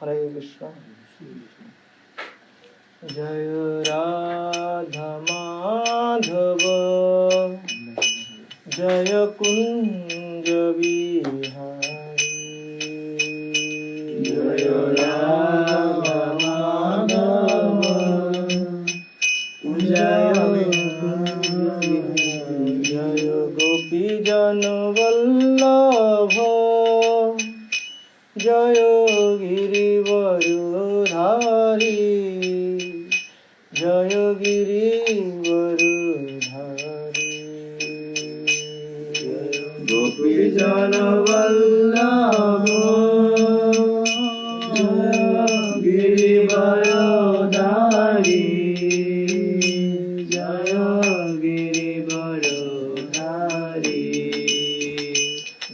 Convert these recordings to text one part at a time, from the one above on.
हरे कृष्ण। जय राधा माधव जय कुंज बिहारी। जय राधा माधव जय जय गोपी जन वल्लभ जय गिरिवरधारी। जय गिरिवरधारी। गोपी जन वल्लभ जय गिरिवरधारी। जय गिरिवरधारी।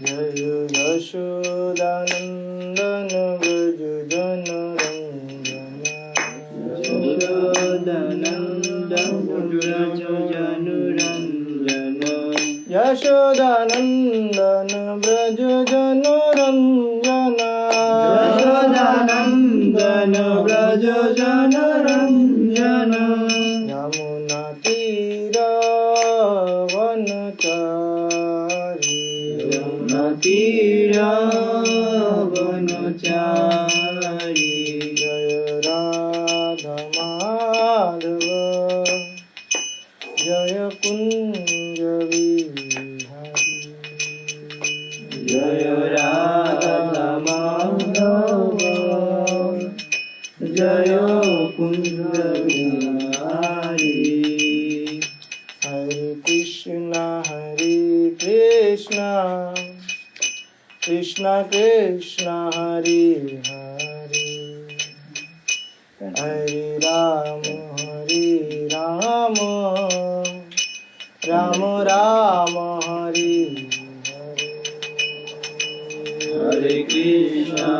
जय यशोदानंदन व्रज जन रंजन। यशोदानंदन व्रज जन रंजन। यशोदानंदन व्रज जन रंजन। यशोदानंदन व्रज जन रंजन। यमुना तीर वनचारी। यमुना तीर वनचारी। जय राधा माधव जय कुंज बिहारी। जय राधा माधव जय कुंज बिहारी। हरे कृष्णा कृष्णा कृष्णा हरे हरे। हरे राम राम राम हरे हरे। हरे कृष्णा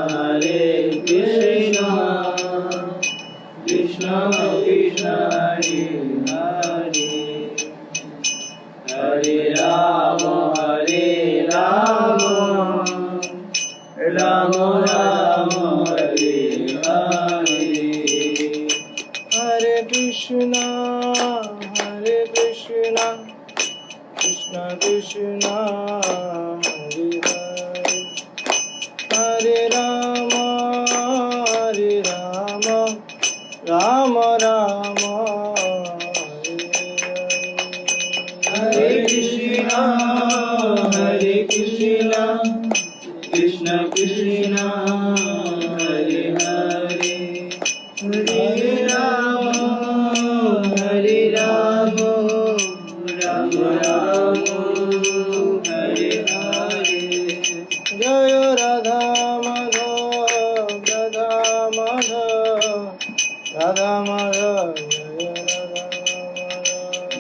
कृष्णा कृष्णा हरे हरे। हरे राम राम राम हरे हरे। हरे कृष्णा कृष्णा कृष्णा हरे हरे। हरे राम राम राम हरे हरे। हरे कृष्णा कृष्णा कृष्णा हरे हरे। हरे राम राम राम हरे हरे। जय राधा माधव राधा माधव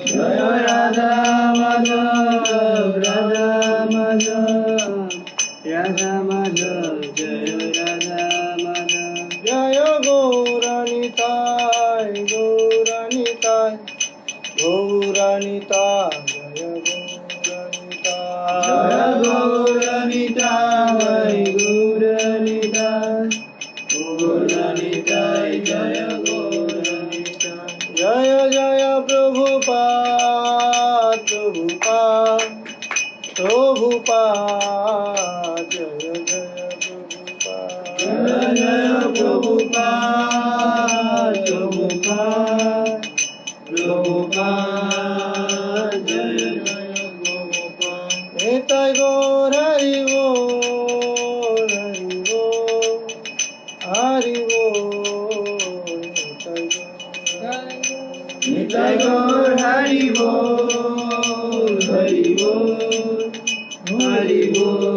जय राधा माधव राधा माधव जय राधा माधव। जय गौरानिताय गौरानिताय गौरानिताय जय गौरानिताय गौरानिताय गौरानिताय जय गौरानिताय। जय जय प्रभुपाद प्रभुपाद जय जय प्रभुपाद। जय जय प्रभुपाद प्रभुपाद जय जय प्रभुपाद। निताय गौर हरि बोल हरि बोल निताय गौर हरि बोल हरि बोल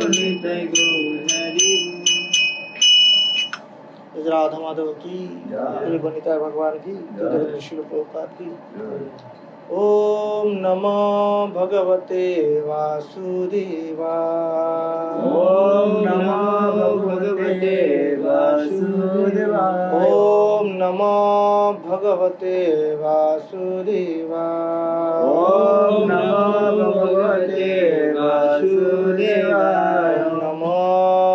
निताय गौर हरि बोल। राधा माधव की जय। वनिता भगवान की जय। श्रील प्रभुपाद की। ओम नमो भगवते वासुदेवाय। ओम नमो भगवते वासुदेवाय। ओम नमो भगवते वासुदेवाय। ओम नमो भगवते वासुदेवाय। नमो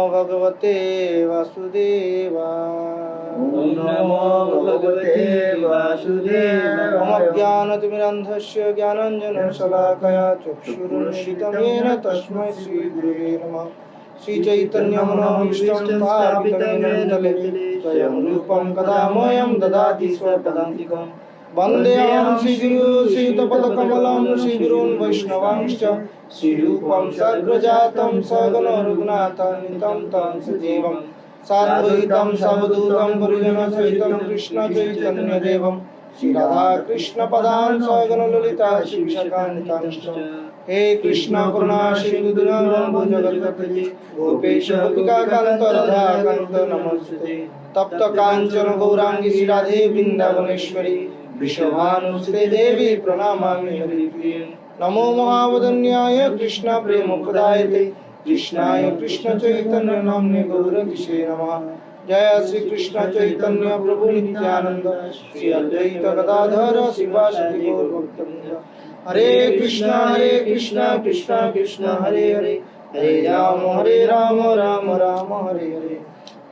भगवते भगवते वासुदेवाय। ओम नमो भगवते वासुदेवाय। मम ज्ञानतिमिरन्धस्य ज्ञानाञ्जनशलाकया चक्षुरुन्मीलितं येन तस्मै श्रीगुरुवे नमः। श्रीचैतन्यमनोभीष्टं स्थापितं येन भूतले स्वयं रूपं कदा मह्यं ददाति स्वपदान्तिकम्। वन्देऽहं श्रीगुरुं श्रीयुतपदकमलं श्रीगुरून् वैष्णवांश्च श्रीरूपं सग्रजातं सगण रघुनाथान्वितं तं सजीवं साद्वैतं सावधूतं परिजनसहितं कृष्णचैतन्यदेवं श्रीराधाकृष्णपदान् सगण ललिता श्रीविशाखान्वितांश्च। हे कृष्ण करुणा सिन्धु दीनबन्धु जगत्पते गोपेश गोपिकान्त राधाकान्त नमस्ते। तप्त काञ्चन गौरांगी श्रीराधे वृन्दावनेश्वरी वृषभानुसुते देवी प्रणमामि हरिप्रिये। नमो महावदन्याय कृष्ण प्रेमप्रदायते कृष्णाय कृष्ण चैतन्य नाम्ने गौरतिसे नमः। जय श्री कृष्ण चैतन्य प्रभु नित्यानंद श्री अद्वैत गदाधर शिवासादि गौर भक्तवृंद। हरे कृष्ण कृष्ण कृष्ण हरे हरे हरे राम राम राम हरे हरे।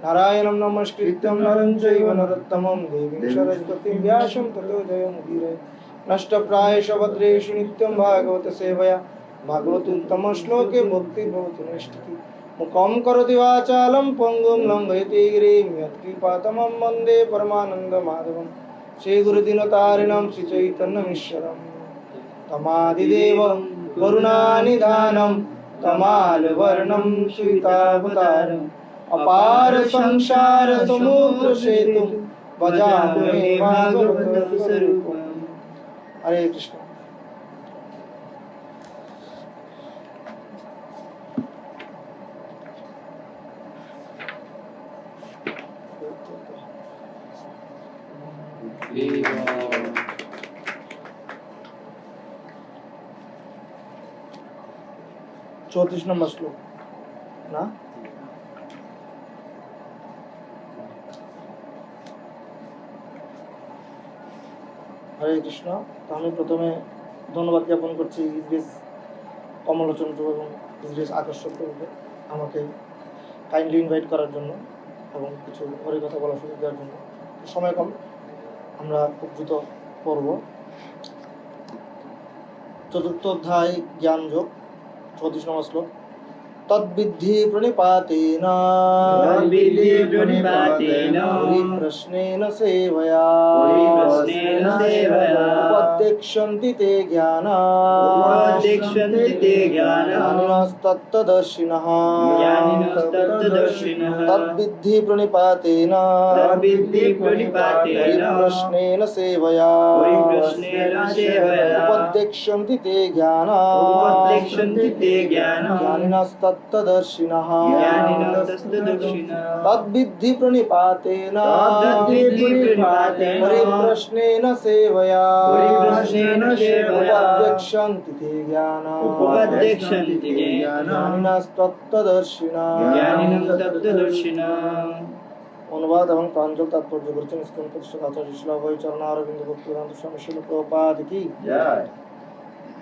नारायणं नमस्कृत्यं नरं चैव नरोत्तमं देवीं सरस्वतीं व्यासं ततो जयमुदीरये। नष्टप्रायेषु भद्रेषु नित्यं भागवत सेवया भागवतोत्तमश्लोके भक्तिर्भवति नैष्ठिकी। मुखं करोति वाचालं पङ्गुं लङ्घयति गिरिं यत्कृपातमं वन्दे परमानन्दमाधवं। श्रीगुरुदीनतारिणं श्रीचैतन्यमीश्वरं तमादिदेवं करुणानिधानं तमालवर्णं श्वेतावतारम् अपार संसार समुद्र सेतुं भजामहे भागवतस्वरूपम्। हरे कृष्ण। चौतीस नंबर श्लोक ना। हरे कृष्ण। तो আমি প্রথমে ধন্যবাদ জ্ঞাপন করছি ইদ্রিস কমলচন্দ্র এবং ইদ্রিস আকর্ষককে আমাকে কাইন্ডলি ইনভাইট করার জন্য এবং কিছু হরিকথা বলার সুযোগ দেওয়ার জন্য। সময় কম, আমরা খুব দ্রুত পড়ব। চতুর্থ অধ্যায় জ্ঞান যোগ 34 নম্বর শ্লোক। तद्विद्धि प्रणिपातेन परिप्रश्नेन सेवया उपदेक्ष्यन्ति ते ज्ञानिनस्तत्त्वदर्शिनः। तद्विद्धि प्रणिपातेन परिप्रश्नेन सेवया उपदेक्ष्यन्ति ते ज्ञानिनस्तत्त्वदर्शिनः। तद्विद्धि प्रणिपातेन परिप्रश्नेन सेवया उपदेक्ष्यन्ति ते ज्ञानिनस्तत्त्वदर्शिनः। অনুবাদ এবং প্রাঞ্জল তাৎপর্য করেছেন ইসকন প্রতিষ্ঠাতা আচার্য শ্রীল অভয় চরণ অরবিন্দ ভক্তিবেদান্ত স্বামী শিল প্রভুপাদ কি জয়।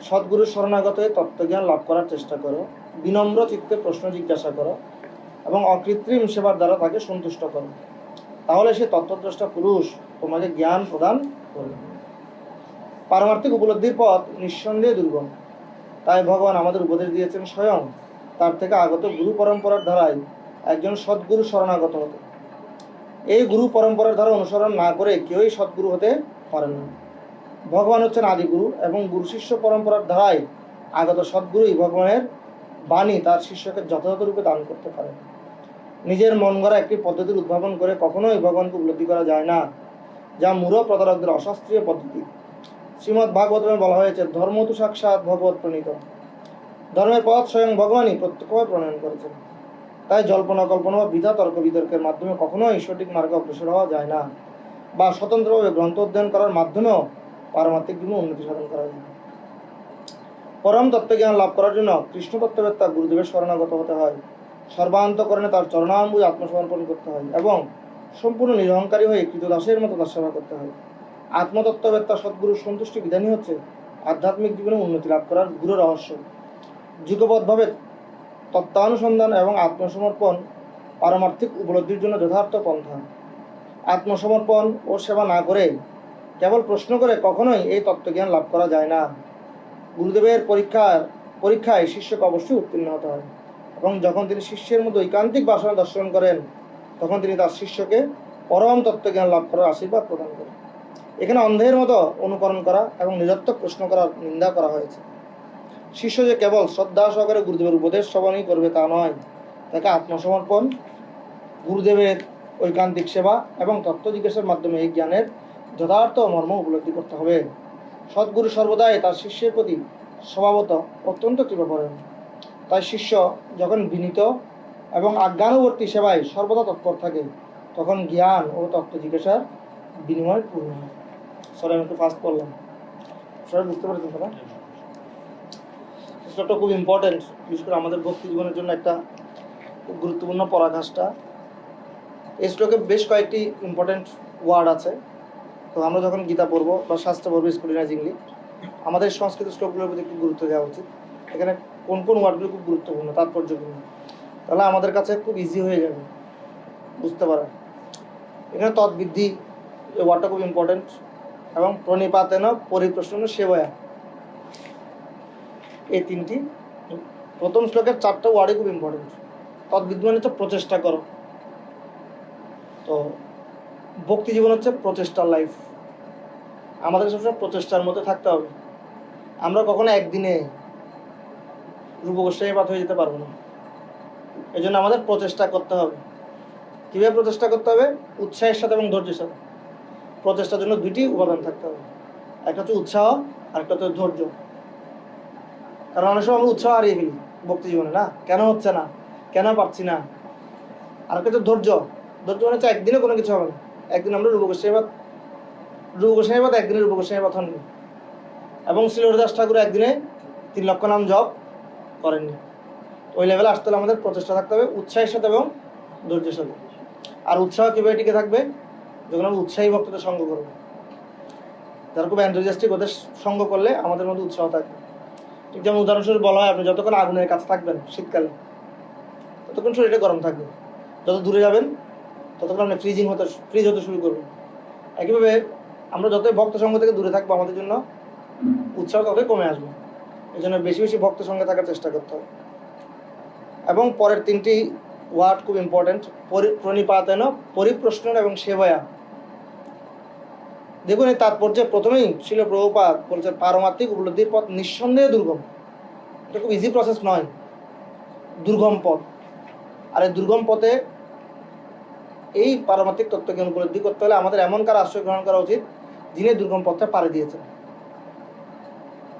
সদ্গুরু শরণাগত হয়ে তত্ত্বজ্ঞান লাভ করার চেষ্টা করো, বিনম্র চিত্তে প্রশ্ন জিজ্ঞাসা করো এবং অকৃত্রিম সেবার দ্বারা তাকে সন্তুষ্ট করো, তাহলে সে তত্ত্বদ্রষ্টা পুরুষ তোমাকে জ্ঞান প্রদান করবে। পারমার্থিক উপলব্ধির পথ নিঃসন্দেহে দুর্গম, তাই ভগবান আমাদের উপদেশ দিয়েছেন স্বয়ং তার থেকে আগত গুরু পরম্পরার ধারায় একজন সদ্গুরু শরণাগত হতে। এই গুরু পরম্পরার ধারা অনুসরণ না করে কেউই সদ্গুরু হতে পারেন না। ভগবান হচ্ছেন আদিগুরু এবং গুরু শিষ্য পরম্পরার ধারায় আগত সদ্গুরুই ভগবানের বাণী তার শিষ্যকে যথাযথ রূপে দান করতে পারে। নিজের মন গড়া একটি পদ্ধতির উদ্ভাবন করে কখনোই ভগবানকে উপলব্ধি করা যায় না, যা মূঢ় প্রতারকদের অশাস্ত্রীয় পদ্ধতি। শ্রীমদ্ ভাগবতমে বলা হয়েছে, ধর্ম তু সাক্ষাৎ ভগবত প্রণীত। ধর্মের পথ স্বয়ং ভগবানই প্রত্যক্ষভাবে প্রণয়ন করেছেন। তাই জল্পনা কল্পনা বা বৃথা তর্ক বিতর্কের মাধ্যমে কখনোই সঠিক মার্গে অগ্রসর হওয়া যায় না, বা স্বতন্ত্রভাবে গ্রন্থ অধ্যয়ন করার মাধ্যমেও পারমার্থিক জীবনে উন্নতি সাধন করা যায়। পরম তত্ত্বজ্ঞান লাভ করার জন্য কৃষ্ণ তত্ত্ববেত্তা গুরুদেবের শরণাগত হতে হয়, সর্বান্তকরণে তার চরণাম্বুজে আত্মসমর্পণ করতে হয় এবং সম্পূর্ণ নিরহংকারী হয়ে কৃতদাসের মতো তার সেবা করতে হয়। আত্মতত্ত্ববেত্তা সদ্গুরুর সন্তুষ্টি বিধানই হচ্ছে আধ্যাত্মিক জীবনে উন্নতি লাভ করার গুরু রহস্য। যুগবদ্ধভাবে তত্ত্বানুসন্ধান এবং আত্মসমর্পণ পারমার্থিক উপলব্ধির জন্য যথার্থ পন্থা। আত্মসমর্পণ ও সেবা না করে কেবল প্রশ্ন করে কখনোই এই তত্ত্বজ্ঞান লাভ করা যায় না। গুরুদেবের পরীক্ষায় শিষ্যকে অবশ্যই উত্তীর্ণ হতে হয়, এবং যখন তিনি শিষ্যের মধ্যে ঐকান্তিক বাসনা দর্শন করেন তখন তিনি তার শিষ্যকে পরম তত্ত্বজ্ঞান লাভ করার আশীর্বাদ প্রদান করেন। এখানে অন্ধের মতো অনুকরণ করা এবং নিরর্থক প্রশ্ন করার নিন্দা করা হয়েছে। শিষ্য যে কেবল শ্রদ্ধা সহকারে গুরুদেবের উপদেশ শ্রবণই করবে তা নয়, তাকে আত্মসমর্পণ, গুরুদেবের ঐকান্তিক সেবা এবং তত্ত্ব জিজ্ঞাসার মাধ্যমে এই জ্ঞানের যথার্থ মর্ম উপলব্ধি করতে হবে। সদ্গুরু সর্বদাই তার শিষ্যের প্রতি স্বভাবত অত্যন্ত কৃপা করেন। তাই শিষ্য যখন বিনীত এবং আজ্ঞানুবর্তী সেবায় সর্বদা তৎপর থাকে তখন জ্ঞান ও তত্ত্ব জিজ্ঞাসার বিনিময় পূর্ণ হয়। সরি, আমি একটু ফাস্ট করলাম, সবাই বুঝতে পারছেন না? শ্লোকটা খুব ইম্পর্টেন্ট, বিশেষ করে আমাদের ভক্তি জীবনের জন্য একটা খুব গুরুত্বপূর্ণ পরাকাষ্ঠা। এই শ্লোকে বেশ কয়েকটি ইম্পর্টেন্ট ওয়ার্ড আছে। তো আমরা যখন গীতা পড়বো বা শাস্ত্র পড়বো স্কুলিনাইজিংলি, আমাদের সংস্কৃত শ্লোকগুলোর প্রতি একটু গুরুত্ব দেওয়া উচিত। এখানে কোন কোন ওয়ার্ডগুলো খুব গুরুত্বপূর্ণ, তাৎপর্যপূর্ণ, তাহলে আমাদের কাছে খুব ইজি হয়ে যাবে বুঝতে পারা। এখানে তদ্বিদ্ধি এই ওয়ার্ডটা খুব ইম্পর্টেন্ট, এবং প্রণিপাতেন পরিপ্রশ্ন সেবয়া, এই তিনটি প্রথম শ্লোকের 4টা ওয়ার্ডই খুব ইম্পর্টেন্ট। তদ্বিদ্ধি মানে হচ্ছে প্রচেষ্টা করো। তো ভক্তি জীবন হচ্ছে প্রচেষ্টার লাইফ। আমাদের সবসময় প্রচেষ্টার মধ্যে থাকতে হবে। আমরা কখনো একদিনে রূপ গোস্বামীপাত হয়ে যেতে পারবো না। এই জন্য আমাদের প্রচেষ্টা করতে হবে। কীভাবে প্রচেষ্টা করতে হবে? উৎসাহের সাথে এবং ধৈর্যের সাথে। প্রচেষ্টার জন্য দুইটি উপাদান থাকতে হবে, একটা হচ্ছে উৎসাহ আর একটা হচ্ছে ধৈর্য। কারণ অনেক সময় আমরা উৎসাহ হারিয়ে ফেলি ভক্তি জীবনে, না কেন হচ্ছে না, কেন পারছি না। আর একটা হচ্ছে ধৈর্য। ধৈর্য মানে হচ্ছে একদিনে কোনো কিছু হবে না। একদিন আমরা রূপ গোস্বামীপাত একদিনে রূপ গোস্বামীপাত হননি, এবং শ্রী হরিদাস ঠাকুর একদিনে 3 লক্ষ নাম জপ করেননি। ওই লেভেলে আসতে হলে আমাদের প্রচেষ্টা থাকতে হবে উৎসাহের সাথে এবং ধৈর্যের সাথে। আর উৎসাহ কীভাবে টিকে থাকবে? যখন আমরা উৎসাহী ভক্তদের সঙ্গ করবো, যারা খুব এনথুজিয়াস্টিক, ওদের সঙ্গ করলে আমাদের মধ্যে উৎসাহ থাকবে। ঠিক যেমন উদাহরণস্বরূপ বলা হয়, আপনি যতক্ষণ আগুনের কাছে থাকবেন শীতকালে ততক্ষণ শরীরটা গরম থাকবে, যত দূরে যাবেন ততক্ষণ আপনি ফ্রিজ হতে শুরু করবেন। একইভাবে আমরা যতই ভক্ত সঙ্গ থেকে দূরে থাকবো আমাদের জন্য উৎসাহ ততই কমে আসবে। এই জন্য বেশি বেশি ভক্ত সঙ্গে থাকার চেষ্টা করতে হবে। এবং পরের 3টি ওয়ার্ড খুব ইম্পর্টেন্ট, প্রণিপাতেন, পরিপ্রশ্ন এবং সেবয়া। দেখুন এই তাৎপর্যে প্রথমেই ছিল প্রভুপাদ বলছেন পারমার্থিক উপলব্ধির পথ নিঃসন্দেহে দুর্গম। এটা খুব ইজি প্রসেস নয়, দুর্গম পথ। আর এই দুর্গম পথে এই পারমার্থিক তত্ত্বকে উপলব্ধি করতে হলে আমাদের এমন কার আশ্রয় গ্রহণ করা উচিত যিনি দুর্গম পথটা পাড়ি দিয়েছেন।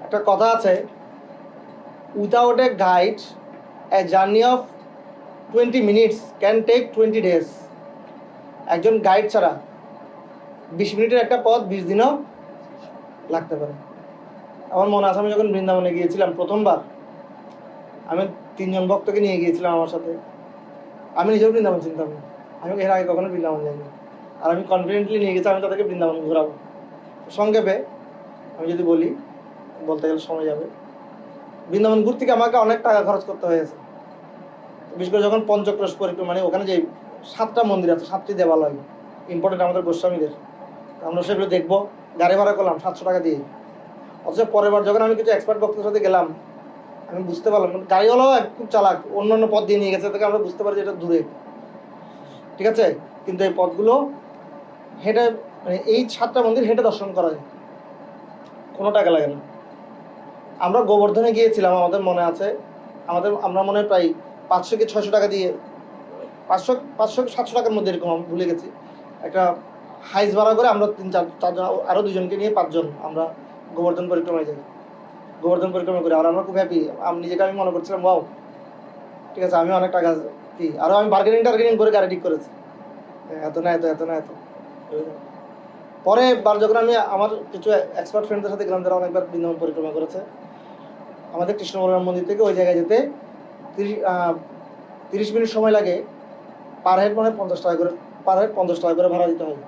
একটা কথা আছে, without a guide a journey of 20 minutes can take 20 days। একজন গাইড ছাড়া 20 মিনিটের একটা পথ 20 দিনও লাগতে পারে। আমার মনে আছে, আমি যখন বৃন্দাবনে গিয়েছিলাম প্রথমবার, আমি 3 জন ভক্তকে নিয়ে গিয়েছিলাম আমার সাথে। আমি নিজেও বৃন্দাবন চিনতাম না, আমি এর আগে কখনো বৃন্দাবন যাইনি। আর আমি কনফিডেন্টলি নিয়ে গেছি আমি তাদেরকে বৃন্দাবন ঘোরাবো। সংক্ষেপে আমি যদি বলতে গেলে সময় যাবে। বৃন্দাবন ঘুরতে আমাকে অনেক টাকা খরচ করতে হয়েছে, বিশেষ করে যখন পঞ্চক্রোশ পরিক্রমা, মানে ওখানে যে 7টা মন্দির আছে, 7টি দেবালয় ইম্পর্টেন্ট আমাদের গোস্বামীদের, আমরা সেগুলো দেখবো। গাড়ি ভাড়া করলাম 700 টাকা দিয়ে। অথচ পরের বার যখন আমি কিছু এক্সপার্ট ভক্তের সাথে গেলাম, আমি বুঝতে পারলাম গাড়িওয়ালাও খুব চালাক, অন্য পথ দিয়ে নিয়ে গেছে, থেকে আমরা বুঝতে পারি যে এটা দূরে, ঠিক আছে। কিন্তু এই পথগুলো হেঁটে, মানে এই 7টা মন্দির হেঁটে দর্শন করা যায়, কোনো টাকা লাগে না। আমরা গোবর্ধনে গিয়েছিলাম, আমাদের মনে আছে, আমরা মনে হয় প্রায় 500 কি 600 টাকা দিয়ে, 500-700 টাকার মধ্যে এরকম, আমি ভুলে গেছি, একটা হাইস ভাড়া করে আমরা 3-4 আরও 2 জনকে নিয়ে 5 জন আমরা গোবর্ধন পরিক্রমায় যাই। গোবর্ধন পরিক্রমা করি, আর আমরা খুব হ্যাপি। আমি মনে করছিলাম ওয়াও, ঠিক আছে, আমি অনেক টাকা কি, আরও আমি বার্গেনিং করে গাড়ি ঠিক করেছি, এত না এত। পরে বার যখন আমি আমার কিছু এক্সপার্ট ফ্রেন্ডদের সাথে গেলাম যারা অনেকবার বৃন্দাবন পরিক্রমা করেছে, আমাদের কৃষ্ণ বলরাম মন্দির থেকে ওই জায়গায় যেতে 30 মিনিট সময় লাগে। পার হেড মানে 50 টাকা করে ভাড়া দিতে হবে।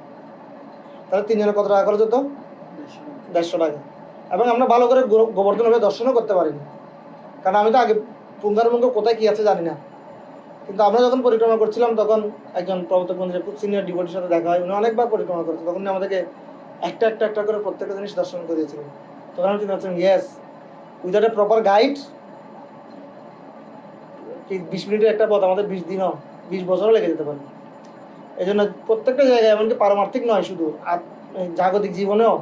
তাহলে 3 জনের কত টাকা খরচ হতো? 150 টাকা। এবং আমরা ভালো করে গোবর্ধন দর্শনও করতে পারিনি, কারণ আমি তো আগে পুঙ্খানুপুঙ্খ কোথায় কী আছে জানি না। কিন্তু আমরা যখন পরিক্রমা করছিলাম তখন একজন প্রবর্তক মন্দিরের খুব সিনিয়র ডিভোটির সাথে দেখা হয়, উনি অনেকবার পরিক্রমা করেছে, তখন উনি আমাদেরকে একটা একটা একটা করে প্রত্যেকটা জিনিস দর্শন করিয়েছিলেন। তখন আমি চিন্তা করছিলাম, yes, without a proper guide কি 20 মিনিটের একটা পথ আমাদের 20 দিনও 20 বছরও লেগে যেতে পারে। এই জন্য প্রত্যেকটা জায়গায়, এমনকি পারমার্থিক নয় শুধু, আর জাগতিক জীবনেও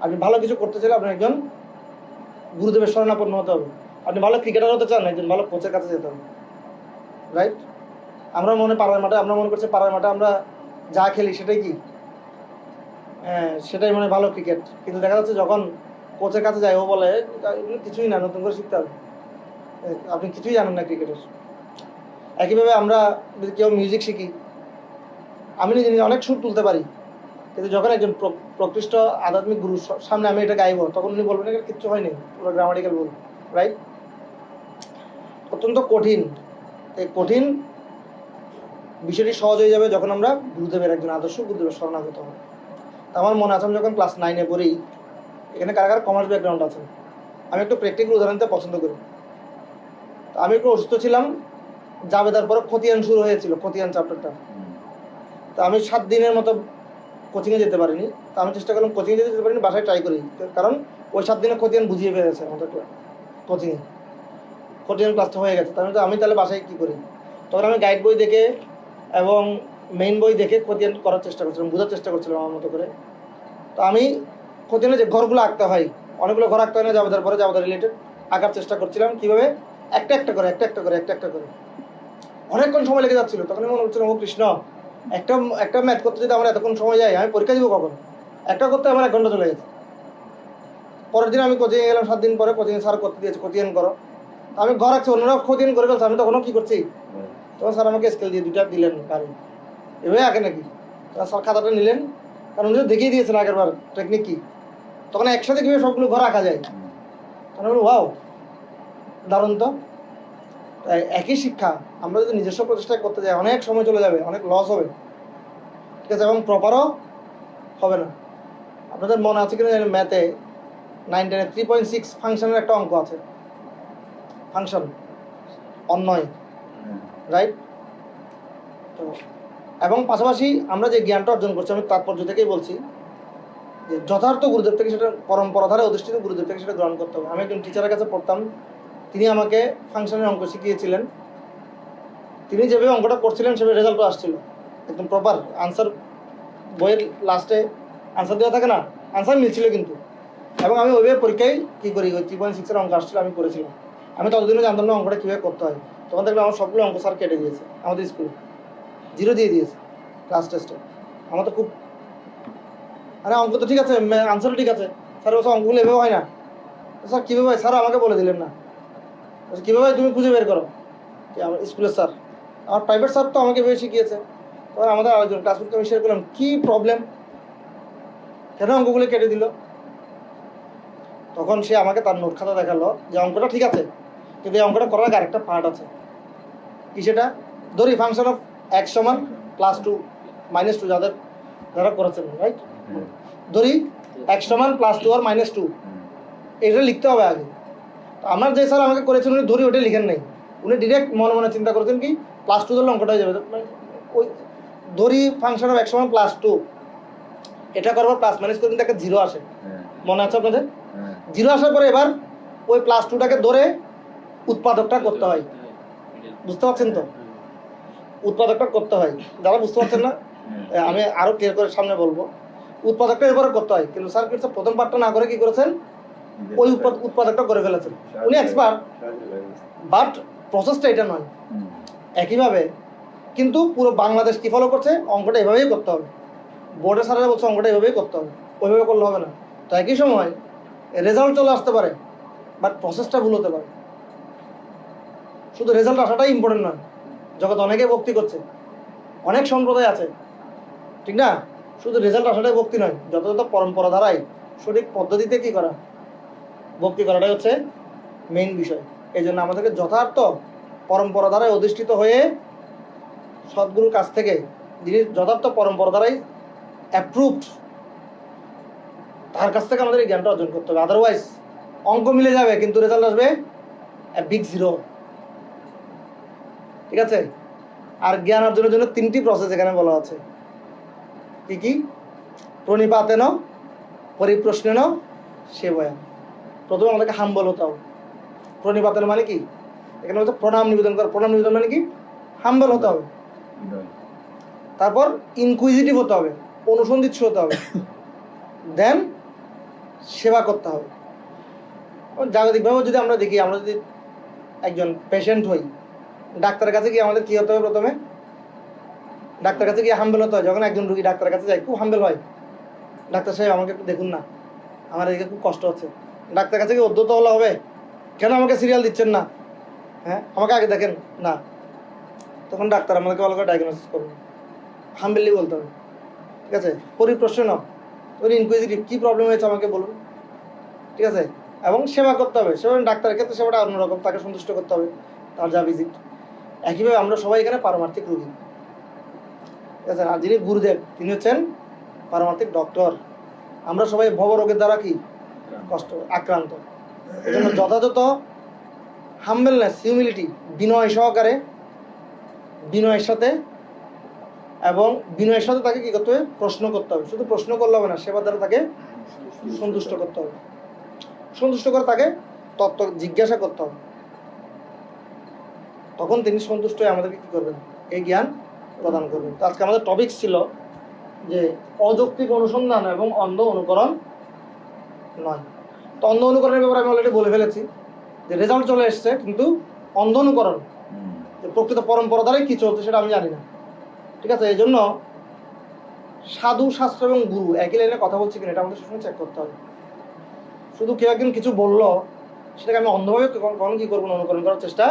আপনি ভালো কিছু করতে চাইলে আপনি একজন গুরুদেবের শরণাপন্ন হতে হবে। আপনি ভালো ক্রিকেটার হতে চান, একজন ভালো কোচের কাছে যেতে হবে, রাইট? আমরা মনে করছি পাড়ার মাঠে আমরা যা খেলি সেটাই কি, সেটাই ভালো ক্রিকেট, কিন্তু দেখা যাচ্ছে যখন কোচের কাছে যায় ও বলে কিছুই না, নতুন করে শিখতে হবে, আপনি কিছুই জানেন না ক্রিকেটের। একইভাবে আমরা যদি কেউ মিউজিক শিখি, আমি নিজে নিজে অনেক সুর তুলতে পারি, কিন্তু যখন একজন প্রকৃষ্ট আধ্যাত্মিক গুরুর সামনে আমি এটা গাইবো, তখন উনি বলবেন এটা কিচ্ছু হয়নি, পুরো গ্রামাটিক্যাল ভুল, রাইট? অত্যন্ত কঠিন। এই কঠিন বিষয়টি সহজ হয়ে যাবে যখন আমরা গুরুদেবের, একজন আদর্শ গুরুদেবের শরণাগত হব। আমার মনে আছে আমি যখন ক্লাস 9-এ পড়ি, এখানে কারা কারা কমার্স ব্যাকগ্রাউন্ড আছে, আমি একটু প্র্যাকটিক্যাল উদাহরণ দিতে পছন্দ করি। আমি একটু অসুস্থ ছিলাম, জাবেদার পরে খতিয়ান শুরু হয়েছিল, খতিয়ান চ্যাপ্টারটা। তো আমি 7 দিনের মতো কোচিংয়ে যেতে পারিনি। তো আমি চেষ্টা করলাম কোচিংয়ে যেতে পারিনি, বাসায় ট্রাই করি, কারণ ওই 7 দিনে খতিয়ান বুঝিয়ে ফেলেছে আমাদের কোচিংয়ে, খতিয়ান ক্লাসটা হয়ে গেছে। আমি তাহলে বাসায় কী করি? তখন আমি গাইড বই দেখে এবং মেইন বই দেখে খতিয়ান করার চেষ্টা করছিলাম, বোঝার চেষ্টা করছিলাম আমার মতো করে। তো আমি খতিয়ানে যে ঘরগুলো আঁকতে হয়, অনেকগুলো ঘর আঁকতে হয় না জাবেদার পরে, জাবেদার রিলেটেড আঁকার চেষ্টা করছিলাম, কীভাবে একটা একটা করে অনেকক্ষণ সময় লেগে যাচ্ছিল। তখন আমি মনে করছিলাম, ও কৃষ্ণ, একটা ম্যাথ করতে যদি আমার এতক্ষণ সময় যায়, আমি পরীক্ষা দিব কখন? একটা করতে আমার 1 ঘন্টা চলে গেছে। পরের দিন আমি কোচিংয়ে গেলাম, 7 দিন পরে কোচিংয়ে স্যার করতে দিয়েছে খতিয়ান করো। আমি ঘর আঁকছি, অন্যরা খতিয়ান করে ফেলছে, আমি তখনও কী করছি? তখন স্যার আমাকে স্কেল দিয়ে 2টা দিলেন, কারণ এভাবে আঁকে নাকি? স্যার খাতাটা নিলেন, কারণ উনি দেখিয়ে দিয়েছেন আগের বার টেকনিক কী। তখন একসাথে কীভাবে সবগুলো ঘর আঁকা যায়, তখন আমি ওয়াও, দারুণ তো। একই শিক্ষা আমরা যদি নিজস্ব প্রচেষ্টায় করতে যাই, অনেক সময় চলে যাবে, অনেক লস হবে, ঠিক আছে, এবং প্রপারও হবে না। আপনাদের মনে আছে কিনা জানি, ম্যাথে 9-10-এ 3.6 ফাংশনের একটা অঙ্ক আছে, ফাংশন অন্যয়, রাইট? তো এবং পাশাপাশি আমরা যে জ্ঞানটা অর্জন করছি, আমি তাৎপর্য থেকেই বলছি যে যথার্থ গুরুদেব থেকে, সেটা পরম্পরা ধারে অধিষ্ঠিত গুরুদেব থেকে সেটা গ্রহণ করতে হবে। আমি একজন টিচারের কাছে পড়তাম, তিনি আমাকে ফাংশনের অঙ্ক শিখিয়েছিলেন। তিনি যেভাবে অঙ্কটা করছিলেন সেভাবে রেজাল্টও আসছিল, একদম প্রপার আনসার। বইয়ের লাস্টে আনসার দেওয়া থাকে না, আনসার মিলছিল কিন্তু। এবং আমি ওইভাবে পরীক্ষায় কী করি, ওই 3.6-এর অঙ্ক আসছিল, আমি করেছিলাম। আমি ততদিনও জানতাম না অঙ্কটা কীভাবে করতে হয়। তখন দেখলাম আমার সবগুলো অঙ্ক স্যার কেটে দিয়েছে, আমাদের স্কুলে 0 দিয়ে দিয়েছে ক্লাস টেস্টে। আমার তো খুব, আরে অঙ্ক তো ঠিক আছে, আনসারও ঠিক আছে, স্যার বলছে অঙ্কগুলো এভাবে হয় না। স্যার কীভাবে হয়? স্যার আমাকে বলে দিলেন না, কীভাবে হয় তুমি খুঁজে বের করো। আমার স্কুলের স্যার, আমার প্রাইভেট স্যার তো আমাকে ভেবে শিখিয়েছে। তখন আমাদের আরেকজন ক্লাসমেটকে আমি শেয়ার করলাম, কী প্রবলেম, কেন অঙ্কগুলো কেটে দিল? তখন সে আমাকে তার নোট খাতা দেখালো যে অঙ্কটা ঠিক আছে, কিন্তু এই অঙ্কটা করার আগে আরেকটা পার্ট আছে। কি সেটা? ধরি ফাংশন অফ x সমান +2 -2, যারা করেছেন, রাইট? ধরি x সমান +2 আর -2, এটা লিখতে হবে আগে। আমার যে স্যার আমাকে করেছেন, উনি ধরি ওটা লিখেন নাই, উনি ডিরেক্ট মনে মনে চিন্তা করেছেন কি +2 ধরলে অঙ্কটা হয়ে যাবে। ওই ধরি ফাংশন অফ x সমান +2, এটা করবার প্লাস মাইনাস করে কিন্তু একটা 0 আসে, মনে আছে আপনাদের? 0 আসার পরে এবার ওই +2টাকে ধরে উৎপাদকটা করতে হয়, বুঝতে পারছেন তো? উৎপাদকটা করতে হয়, যারা বুঝতে পারছেন না আমি আরো ক্লিয়ার করে সামনে বলবো। উৎপাদকটা এবারে করতে হয়, কিন্তু স্যার কিছু প্রথম পার্টটা না করে কি করেছেন, ওই উৎপাদকটা করে ফেলেছেন। উনি এক্সপার্ট, বাট প্রসেসটা এটা নয়। একইভাবে কিন্তু পুরো বাংলাদেশ কি ফলো করছে, অঙ্কটা এভাবেই করতে হবে। বোর্ডের স্যারেরা বলছে অঙ্কটা এভাবেই করতে হবে, ওইভাবে করলে হবে না। তো একই সময় রেজাল্ট চলে আসতে পারে, বাট প্রসেসটা ভুল হতে পারে। শুধু রেজাল্ট আসাটাই ইম্পর্টেন্ট নয়। জগৎ অনেকে ভক্তি করছে, অনেক সম্প্রদায় আছে, ঠিক না? শুধু রেজাল্ট আসাটাই ভক্তি নয়, যথাযথ পরম্পরা দ্বারাই সঠিক পদ্ধতিতে কি করা, ভক্তি করাটাই হচ্ছে মেইন বিষয়। এই জন্য আমাদেরকে যথার্থ পরম্পরা দ্বারাই অধিষ্ঠিত হয়ে সদ্গুরুর কাছ থেকে, যিনি যথার্থ পরম্পরা দ্বারাই অ্যাপ্রুভড, তার কাছ থেকে আমাদের এই জ্ঞানটা অর্জন করতে হবে। আদারওয়াইজ অঙ্ক মিলে যাবে কিন্তু রেজাল্ট আসবে বিগ 0। ঠিক আছে? আর জ্ঞান অর্জনের জন্য 3টি প্রসেস এখানে বলা আছে। কি কি? প্রণিপাতেন, পরিপ্রশ্নেন, সেবয়া। প্রথমে আমাদেরকে হাম্বল হতে হবে। প্রণিপাতেন মানে কি? এখানে হচ্ছে প্রণাম নিবেদন করা। প্রণাম নিবেদন মানে কি? হাম্বল হতে হবে। তারপর ইনকুইজিটিভ হতে হবে, অনুসন্ধিৎসু হতে হবে, দেন সেবা করতে হবে। জাগতিকভাবে যদি আমরা দেখি, আমরা যদি একজন পেশেন্ট হই, ডাক্তারের কাছে গিয়ে আমাদের কি হতে হবে? প্রথমে ডাক্তারের কাছে গিয়ে হাম্বেল হতে হয়। যখন একজন রুগী ডাক্তারের কাছে যায়, খুব হাম্বেল হয়, ডাক্তার সাহেব আমাকে একটু দেখুন না, আমার এদিকে খুব কষ্ট হচ্ছে। ডাক্তারের কাছে গিয়ে উদ্ধত হলে হবে? কেন আমাকে সিরিয়াল দিচ্ছেন না? হ্যাঁ, আমাকে আগে দেখেন না। তখন ডাক্তার আমাদেরকে ভালো করে ডায়াগনোসিস করবে, হাম্বেলি বলতে হবে। ঠিক আছে? পরিপ্রশ্ন নাও, ইনকুইজিটিভ, কী প্রবলেম হয়েছে আমাকে বলুন। ঠিক আছে? এবং সেবা করতে হবে। সেবা ডাক্তারের ক্ষেত্রে সেবাটা অন্যরকম, তাকে সন্তুষ্ট করতে হবে, তার যা ভিজিট। একইভাবে আমরা সবাই এখানে পারমার্থিক রোগী। ঠিক আছে? আর যিনি গুরুদেব, তিনি হচ্ছেন পারমার্থিক ডক্টর। আমরা সবাই ভবরোগের দ্বারা কি কষ্ট আক্রান্ত। এই জন্য যথাযথ হাম্বেলনেস, হিউমিলিটি, বিনয় সহকারে, বিনয়ের সাথে এবং বিনয়ের সাথে তাকে কি করতে হবে? প্রশ্ন করতে হবে। শুধু প্রশ্ন করলে হবে না, সেবার দ্বারা তাকে সন্তুষ্ট করতে হবে। সন্তুষ্ট করে তাকে তত্ত্ব জিজ্ঞাসা করতে হবে। তখন তিনি সন্তুষ্ট হয়ে আমাদেরকে কি করবেন? এই জ্ঞান প্রদান করবেন। তো আজকে আমাদের টপিক ছিল যে অযৌক্তিক অনুসন্ধান এবং অন্ধ অনুকরণ নয়। তো অন্ধ অনুকরণের ব্যাপারে আমি অলরেডি বলে ফেলেছি যে রেজাল্ট চলে এসছে, কিন্তু অন্ধ অনুকরণ, যে প্রকৃত পরম্পরা দ্বারাই কি চলছে সেটা আমি জানি না। ঠিক আছে? এই জন্য সাধু, শাস্ত্র এবং গুরু একই লাইনে কথা বলছি কিনা এটা আমাদের সবসময় চেক করতে হবে। শুধু কেউ একদিন কিছু বললো, সেটাকে আমি অন্ধভাবে কখনো কি করবো না, অনুকরণ করার চেষ্টা।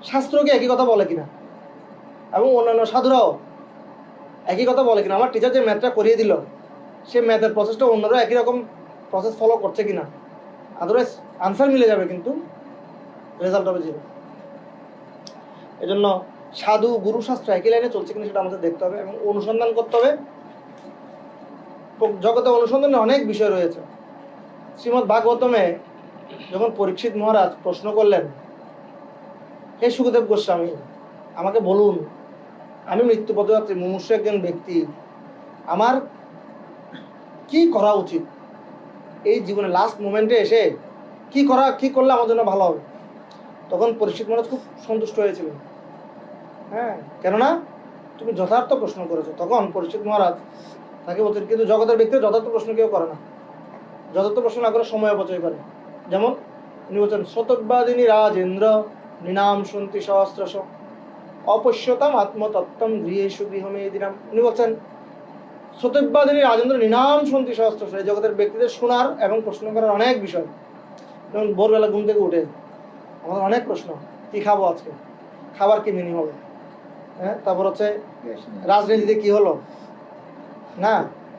শাস্ত্রকে একই কথা বলে কিনা, এবং অন্যান্য সাধুরাও একই কথা বলে কিনা। আমার টিচার যে ম্যাথটা করিয়ে দিল, সে ম্যাথের প্রসেসটা অন্যরা একই রকম প্রসেস ফলো করছে কিনা। আদারওয়াইজ আনসার মিলে যাবে, কিন্তু রেজাল্ট হবে জিরো। এই জন্য সাধু, গুরু, শাস্ত্র একই লাইনে চলছে কিনা সেটা আমাদের দেখতে হবে এবং অনুসন্ধান করতে হবে। জগতে অনুসন্ধানে অনেক বিষয় রয়েছে। শ্রীমদ্ ভাগবতমে যখন পরীক্ষিত মহারাজ প্রশ্ন করলেন, হে সুখদেব গোস্বামী, আমাকে বলুন, আমি মৃত্যু পথযাত্রী, মুমূর্ষু একজন ব্যক্তি, আমার কি করা উচিত? এই জীবনে লাস্ট মোমেন্টে এসে কি করলে আমার জন্য ভালো হবে? তখন পরীক্ষিত মহারাজ খুব সন্তুষ্ট হয়েছিলেন। হ্যাঁ, কেননা তুমি যথার্থ প্রশ্ন করেছো। তখন পরীক্ষিত মহারাজ তাকে বলছেন, কিন্তু জগতের ব্যক্তিরা যথার্থ প্রশ্ন কেউ করে না। যথার্থ প্রশ্ন না করে সময় অপচয় করে। যেমন উনি বলছেন, শতবাদিনী রাজেন্দ্র নিনাম শুনতি সহস্রশ অপশ্যতাম আত্মতত্ত্বম গৃহেষু গৃহমেদিনাম। উনি বলছেন, শতবাদিনী রাজেন্দ্র নিনাম শুনতি সহস্রশ, এই জগতের ব্যক্তিদের শোনার এবং প্রশ্ন করার অনেক বিষয়। যেমন ভোরবেলা ঘুম থেকে উঠে আমাদের অনেক প্রশ্ন, কি খাবো আজকে, খাবার কি মিনি হবে, হ্যাঁ, তারপর হচ্ছে রাজনীতিতে কি হলো, না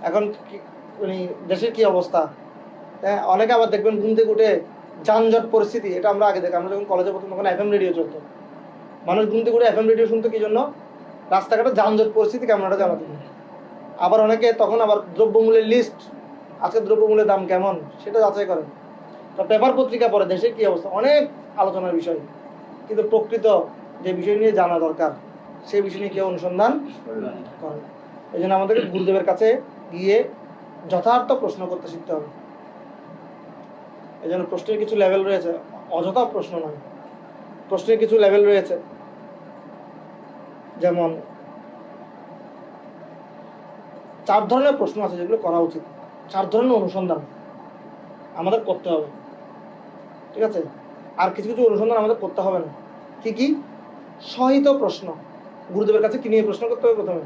এখন মানে দেশের কি অবস্থা। হ্যাঁ, অনেকে আবার দেখবেন ঘুম থেকে উঠে যানজট পরিস্থিতি, এটা আমরা আগে দেখি, আমরা যখন কলেজে পড়তাম তখন FM রেডিও চলতো। মানুষ ঘুম থেকে উঠে FM রেডিও শুনতো কি জন্য? রাস্তাঘাটে যানজট পরিস্থিতি কেমন এটা জানাতে। আবার অনেকে তখন আবার দ্রব্যমূল্যের লিস্ট, আজকে দ্রব্যমূল্যের দাম কেমন সেটা যাচাই করেন। তো পেপার পত্রিকা পড়ে দেশের কি অবস্থা, অনেক আলোচনার বিষয়, কিন্তু প্রকৃত যে বিষয় নিয়ে জানা দরকার সেই বিষয় নিয়ে কেউ অনুসন্ধান করে। এই জন্য আমাদেরকে গুরুদেবের কাছে গিয়ে যথার্থ প্রশ্ন করতে শিখতে হবে। এই জন্য প্রশ্নের কিছু লেভেল রয়েছে, অযথা প্রশ্ন নয়, প্রশ্নের কিছু লেভেল রয়েছে। যেমন 4 ধরনের প্রশ্ন আছে যেগুলো করা উচিত, 4 ধরনের অনুসন্ধান আমাদের করতে হবে। ঠিক আছে? আর কিছু কিছু অনুসন্ধান আমাদের করতে হবে না। কি কি? সহিত প্রশ্ন। গুরুদেবের কাছে কি নিয়ে প্রশ্ন করতে হবে? প্রথমে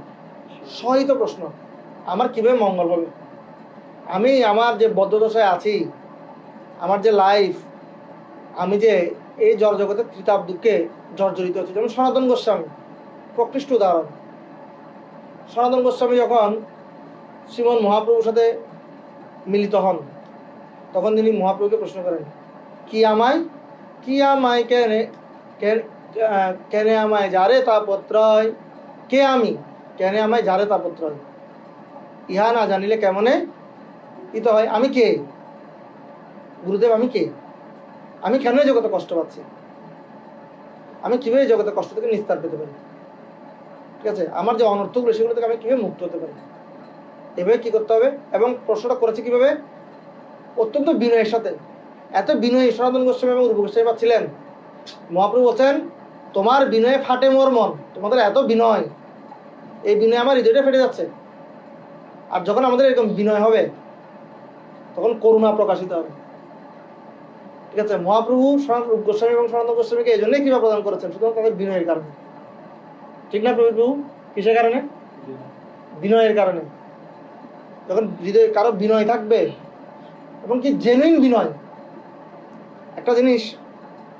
সহিত প্রশ্ন, আমার কিভাবে মঙ্গল হবে, আমি আমার যে বদ্ধদশায় আছি, আমার যে লাইফ, আমি যে এই জড় জগতের ত্রিতাপ দুঃখে জর্জরিত হচ্ছে। যেমন সনাতন গোস্বামী প্রকৃষ্ট উদাহরণ। সনাতন গোস্বামী যখন শ্রীমন মহাপ্রভুর সাথে মিলিত হন, তখন তিনি মহাপ্রভুকে প্রশ্ন করেন, কি আমায় কেনে আমায় যারে তাপত্রয়, কে আমি, কেনে আমায় যারে তাপত্রয়, ইহা না জানিলে কেমনে ইত হয়। আমি কে? গুরুদেব আমি কে? আমি কেন জগতে কষ্ট পাচ্ছি? আমি কিভাবে এই জগতের কষ্ট থেকে নিস্তার পেতে পারি, ঠিক আছে, আমার যে অনর্থগুলো সেগুলো থেকে আমি কিভাবে মুক্ত হতে পারি, এভাবে কি করতে হবে। এবং প্রশ্নটা করেছে কিভাবে, অত্যন্ত বিনয়ের সাথে। এত বিনয়ী সনাতন গোস্বামী এবং রূপ গোস্বামী পাচ্ছিলেন, মহাপ্রভু বলছেন তোমার বিনয়ে ফাটে মোর মন, তোমাদের এত বিনয়, এই বিনয় আমার হৃদয়টা ফেটে যাচ্ছে। আর যখন আমাদের এরকম বিনয় হবে তখন করুণা প্রকাশিত হবে, ঠিক আছে। মহাপ্রভু রূপ গোস্বামী এবং সনাতন গোস্বামীকে এই জন্যই কৃপা প্রদান করেছেন, শুধু তাদের বিনয়ের কারণে, ঠিক না প্রভু? কিসের কারণে? বিনয়ের কারণে। যখন হৃদয়ে কারো বিনয় থাকবে এবং কি জেনুইন বিনয়। একটা জিনিস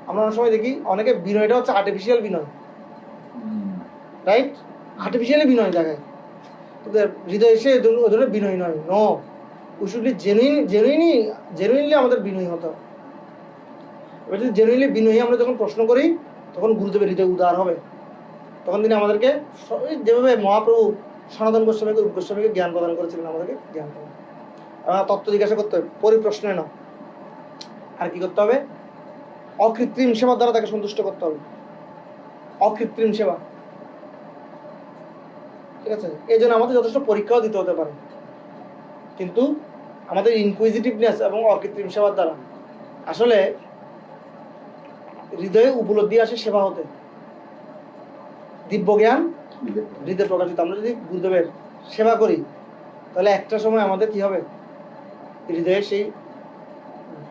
আমরা অনেক সময় দেখি, অনেকে বিনয়টা হচ্ছে আর্টিফিশিয়াল বিনয়, রাইট? আর্টিফিশিয়ালি বিনয় দেখায়, হৃদয় এসে ওই জন্য বিনয় নয়। No, we should be genuinely আমাদের বিনয়ী হতে হবে। এবার যদি জেনুইনলি বিনয়ী আমরা যখন প্রশ্ন করি তখন গুরুদেবের হৃদয় উদার হবে, তখন তিনি আমাদেরকে যেভাবে মহাপ্রভু সনাতন গোস্বামীকে রূপ গোস্বামীকে জ্ঞান প্রদান করেছিলেন, আমাদেরকে জ্ঞান প্রদান, তত্ত্ব জিজ্ঞাসা করতে হবে, পরিপ্রশ্নে না। আর কি করতে হবে? অকৃত্রিম সেবার দ্বারা তাকে সন্তুষ্ট করতে হবে, অকৃত্রিম সেবা, ঠিক আছে। এই জন্য আমাদের যথেষ্ট পরীক্ষাও দিতে হতে পারে, কিন্তু আমাদের ইনকুইজিটিভনেস এবং অকৃত্রিম সেবার দ্বারা আসলে হৃদয়ে উপলব্ধি আসে সেবা হতে, দিব্য জ্ঞান হৃদয় প্রকাশিত। আমরা যদি গুরুদেবের সেবা করি তাহলে একটা সময় আমাদের কি হবে, হৃদয়ে সেই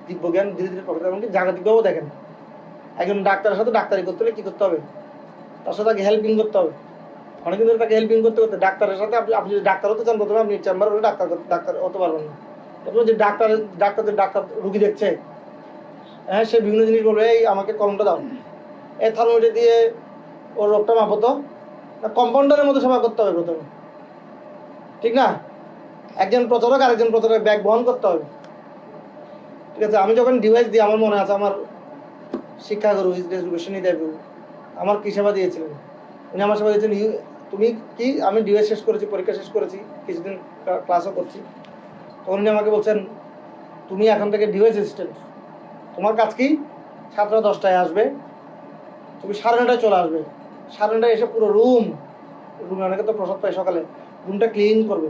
দিব্য জ্ঞান ধীরে ধীরে প্রকাশিত। এমনকি জাগতিকভাবেও দেখেন, একজন ডাক্তারের সাথে ডাক্তারি করতে হলে কি করতে হবে, তার সাথে তাকে হেল্পিং করতে হবে। অনেকদিন ধরে তাকে হেল্পিং করতে করতে ডাক্তারের সাথে আপনি যদি ডাক্তার হতে চান, প্রথমে আপনি চেম্বার হলে ডাক্তার হতে পারবেন না। প্রথমে যে ডাক্তার রুগী দেখছে, হ্যাঁ, সে বিভিন্ন জিনিস বলবে, এই আমাকে কলমটা দাও, এই থার্মোমিটার দিয়ে ওর রোগটা মাপতো, কম্পাউন্ডারের মধ্যে সেবা করতে হবে প্রথমে, ঠিক না? একজন প্রচারক আরেকজন প্রচারক ব্যাগ বহন করতে হবে, ঠিক আছে। আমি যখন ডিভাইস দিই, আমার মনে আছে আমার শিক্ষাগুরু এডুকেশনই দেব আমার কি সেবা দিয়েছিলেন, উনি আমার সেবা দিয়েছেন, তুমি কি, আমি ডিভাইস শেষ করেছি, পরীক্ষা শেষ করেছি, কিছুদিন ক্লাসও করছি, তখন উনি আমাকে বলছেন তুমি এখন থেকে ডিভাইস অ্যাসিস্ট্যান্ট, তোমার কাজ কি, 7:10টায় আসবে, তুমি 9:30টায় চলে আসবে, 9:30টায় এসে পুরো রুমে অনেকে তো প্রসাদ পায় সকালে, রুমটা ক্লিন করবে,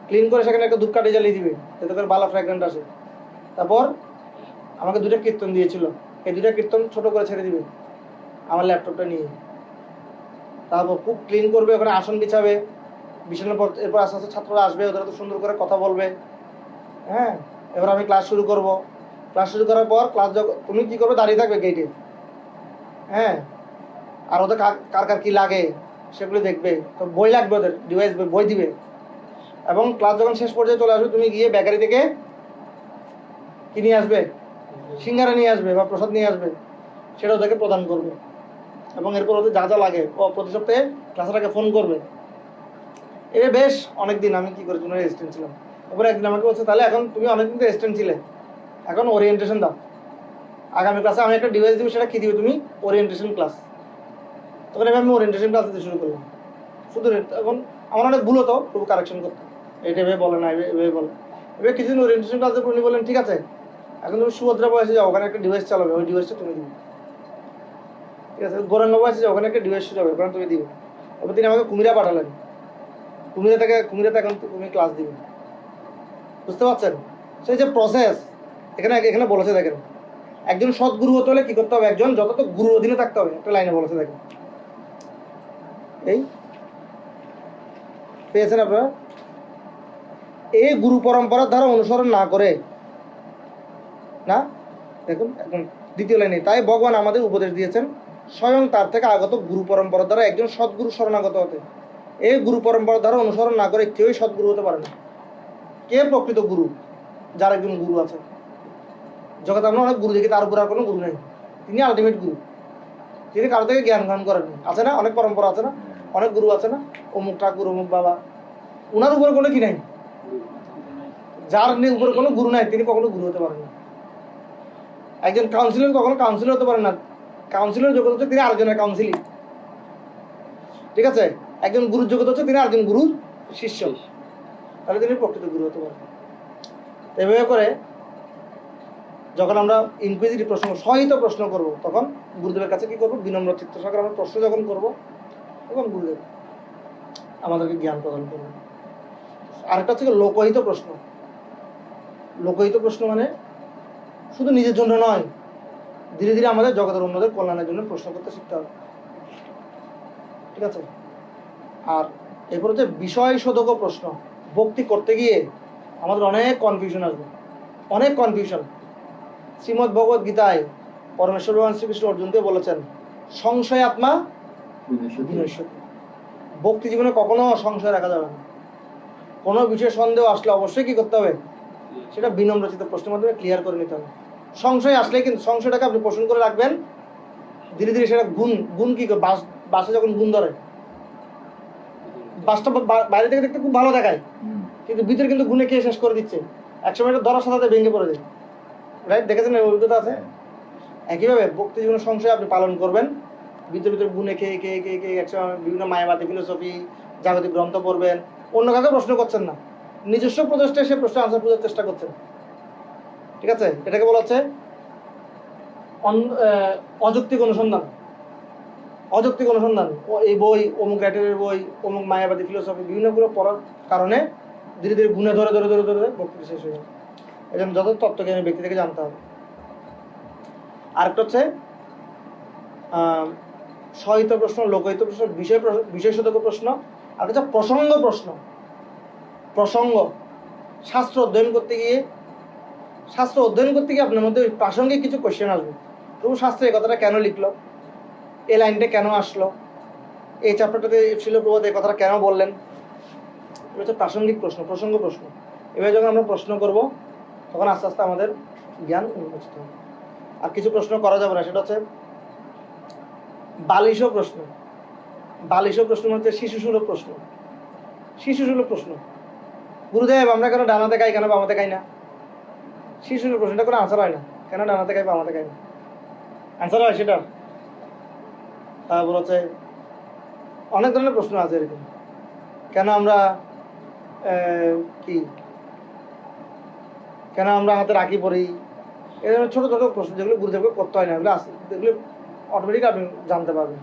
ক্লিন করে সেখানে একটা ধূপকাঠি জ্বালিয়ে দিবে যাতে করে ভালো ফ্র্যাগ্রেন্ট আসে। তারপর আমাকে 2টা কীর্তন দিয়েছিল, এই 2টা কীর্তন ছোট করে ছেড়ে দিবে আমার ল্যাপটপটা নিয়ে, তারপর খুব ক্লিন করবে, ওখানে আসন বিছাবে, বিছানোর পর এরপর আস্তে আস্তে ছাত্ররা আসবে, ওদের তো সুন্দর করে কথা বলবে, হ্যাঁ। এবার আমি ক্লাস শুরু করব, ক্লাস শুরু করার পর ক্লাস তুমি কি করবে, দাঁড়িয়ে থাকবে গেটে, হ্যাঁ, আর ওদের কার কার কি লাগে সেগুলো দেখবে, তো বই লাগবে, ওদের ডিভাইস বই দিবে, এবং ক্লাস যখন শেষ পর্যায়ে চলে আসবে তুমি গিয়ে বেকারি থেকে কি নিয়ে আসবে, সিঙ্গারা নিয়ে আসবে বা প্রসাদ নিয়ে আসবে, সেটা ওদেরকে প্রদান করবে, এবং এরপর ওদের যা যা লাগে ও প্রতি সপ্তাহে ক্লাসের আগে ফোন করবে। এ বেশ অনেকদিন আমি কি করেছি, রেজিস্ট্যান্ট ছিলাম। তারপরে একদিন আমাকে বলছে, তাহলে এখন তুমি অনেকদিন তো রেজিস্ট্যান্ট ছিলে, এখন ওরিয়েন্টেশন দাও, আগামী ক্লাসে আমি একটা ডিভাইস দিব, সেটা কি দিবে তুমি, ওরিয়েন্টেশন ক্লাস। তখন আমি ওরিয়েন্টেশন ক্লাস দিতে শুরু করলাম, শুধু এখন আমার অনেক ভুল হতো, প্রভু কারেকশন করতো, এটা এভাবে বলে না, এভাবে বলে। এবার কিছুদিন ওরিয়েন্টেশন ক্লাসে উনি বললেন, ঠিক আছে এখন তুমি সুভদ্রা বয়সে যাও, ওখানে একটা ডিভাইস চালাবে, ওই ডিভাইসটা তুমি দিবে, ঠিক আছে। গৌরাঙ্গ বয়সে যাও, ওখানে একটা ডিভাইস যাবে, ওখানে তুমি দিবে। এবার তিনি আমাকে কুমিরা পাঠালেন, কুমিরাতে এখন তুমি ক্লাস দিবে, বুঝতে পারছেন? সেই যে প্রসেস এখানে বলেছে, দেখেন একজন সৎগুরু হতে হলে কি করতে হবে, একজন যত গুরুর অধীনে থাকতে হবে, একটা লাইনে বলেছে, দেখেন এই পেয়েছেন আপনারা, এই গুরু পরম্পরার দ্বারা অনুসরণ না করে না, দেখুন একদম দ্বিতীয় লাইনে, তাই ভগবান আমাদের উপদেশ দিয়েছেন স্বয়ং তার থেকে আগত গুরু পরম্পরার দ্বারা একজন সৎগুরু শরণাগত হতে। এই গুরু পরম্পরার দ্বারা অনুসরণ না করে কেউই সৎগুরু হতে পারে না। কে প্রকৃত গুরু? যার একজন গুরু আছে। জগতে আমরা অনেক গুরু দেখি, তার উপর আর কোনো গুরু নেই, তিনি আলটিমেট গুরু, তিনি কারো থেকে জ্ঞান গ্রহণ করেননি। আছে না অনেক পরম্পরা, আছে না অনেক গুরু আছে না, অমুক ঠাকুর অমুক বাবা, ওনার উপরে কোনো কি নাই, যার উপরে কোনো গুরু নাই তিনি কখনো গুরু হতে পারেন না। একজন কাউন্সিলর কখনো কাউন্সিলর হতে পারেন না, কাউন্সিলর যোগ্যতা হচ্ছে তিনি আরেকজনের কাউন্সিলিং, ঠিক আছে। একজন গুরুর যোগ্যতা হচ্ছে তিনি আরেকজন গুরুর শিষ্য, তাহলে তিনি প্রকৃত গুরু হতে পারেন। এভাবে করে যখন আমরা ইনকুইজিটিভ প্রশ্ন সহিত প্রশ্ন করব, তখন গুরুদেবের কাছে কি করবো, বিনম্র চিত্ত সহকারে আমরা প্রশ্ন যখন করবো তখন গুরুদেব আমাদেরকে জ্ঞান প্রদান করবে। আরেকটা হচ্ছে লোকহিত প্রশ্ন। লোকহিত প্রশ্ন মানে শুধু নিজের জন্য নয়, ধীরে ধীরে আমাদের জগতের অন্যদের কল্যাণের জন্য প্রশ্ন করতে শিখতে হবে। ঠিক আছে। আর এরপর হচ্ছে বিষয় শোধক প্রশ্ন। ভক্তি করতে গিয়ে আমাদের অনেক কনফিউশন আসবে, অনেক কনফিউশন। শ্রীমদ্ ভগবত গীতায় পরমেশ্বর ভগবান শ্রীকৃষ্ণ অর্জুনকে বলেছেন, সংশয় আত্মা বিনশ্যতি। ভক্তি জীবনে কখনো সংশয় রাখা যাবে না। কোনো বিষয়ে সন্দেহ আসলে অবশ্যই কি করতে হবে, সেটা বিনম্রচিত প্রশ্নের মাধ্যমে ক্লিয়ার করে নিতে হবে। সংশয় আসলে কিন্তু সংশয়টাকে আপনি পোষণ করে রাখবেন, ধীরে ধীরে সেটা গুণ কি বাসে যখন গুণ ধরে, বাসটা বাইরে থেকে দেখতে খুব ভালো দেখায়, কিন্তু ভিতরে কিন্তু গুণে খেয়ে শেষ করে দিচ্ছে। একসময় এটা ধরার সাথে ভেঙে পড়ে যায়। রাইট, দেখেছেন অভিজ্ঞতা আছে? একইভাবে ভক্তি জীবনের সংশয় আপনি পালন করবেন, ভিতরে ভিতরে গুণে খেয়ে খেয়ে খেয়ে খেয়ে একসময় বিভিন্ন মায়াবাদী ফিলোসফি জাগতিক গ্রন্থ পড়বেন, অন্য কাউকে প্রশ্ন করছেন না, নিজস্ব প্রচেষ্টায় সে প্রশ্ন আনসার খোঁজার চেষ্টা করছেন। ঠিক আছে, এটাকে বলা হচ্ছে অযৌক্তিক অনুসন্ধান। অযৌক্তিক অনুসন্ধান, এই বই, অমুক রাইটারের বই, অমুক মায়াবাদী ফিলোসফি বিভিন্নগুলো পড়ার কারণে ধীরে ধীরে গুণে ধরে ধরে ধরে ধরে ভক্তি শেষ হয়ে যাবে। এই জন্য যত তত্ত্বজ্ঞানী ব্যক্তি থেকে জানতে হবে। আরেকটা হচ্ছে সহিত প্রশ্ন, লোকহিত প্রশ্ন, বিষয়শোধক প্রশ্ন, আর হচ্ছে প্রসঙ্গ প্রশ্ন। প্রসঙ্গ, শাস্ত্র অধ্যয়ন করতে গিয়ে আপনার মধ্যে প্রাসঙ্গিক কিছু কোয়েশ্চেন আসবে। প্রভু শাস্ত্রে এই কথাটা কেন লিখলো, এই লাইনটা কেন আসলো, এই চ্যাপ্টারটাতে ছিল প্রভু এই কথাটা কেন বললেন। এটা হচ্ছে প্রাসঙ্গিক প্রশ্ন, প্রসঙ্গ প্রশ্ন। এভাবে যখন আমরা প্রশ্ন করব তখন আস্তে আস্তে আমাদের জ্ঞান উন্মোচিত হবে। আর কিছু প্রশ্ন করা যাবে না, সেটা হচ্ছে বালিশ প্রশ্ন। বালিশ প্রশ্ন হচ্ছে শিশুসুলভ প্রশ্ন। শিশুসুলভ প্রশ্ন, গুরুদেব আমরা কেন ডানাতে খাই, কেন বামাতে খাই না? শিশুসুলভ প্রশ্নটা কোনো আনসার হয় না, কেন ডানাতে খাই বামাতে খাই না, আনসার হয় সেটা। তারপর হচ্ছে অনেক ধরনের প্রশ্ন আছে এরকম, কেন আমরা কেন আমরা হাতে রাখি পরি, এই ধরনের ছোটো ছোটো প্রশ্ন যেগুলো গুরুদেবকে করতে হয় না, এগুলো আছে, এগুলো অটোমেটিক আপনি জানতে পারবেন।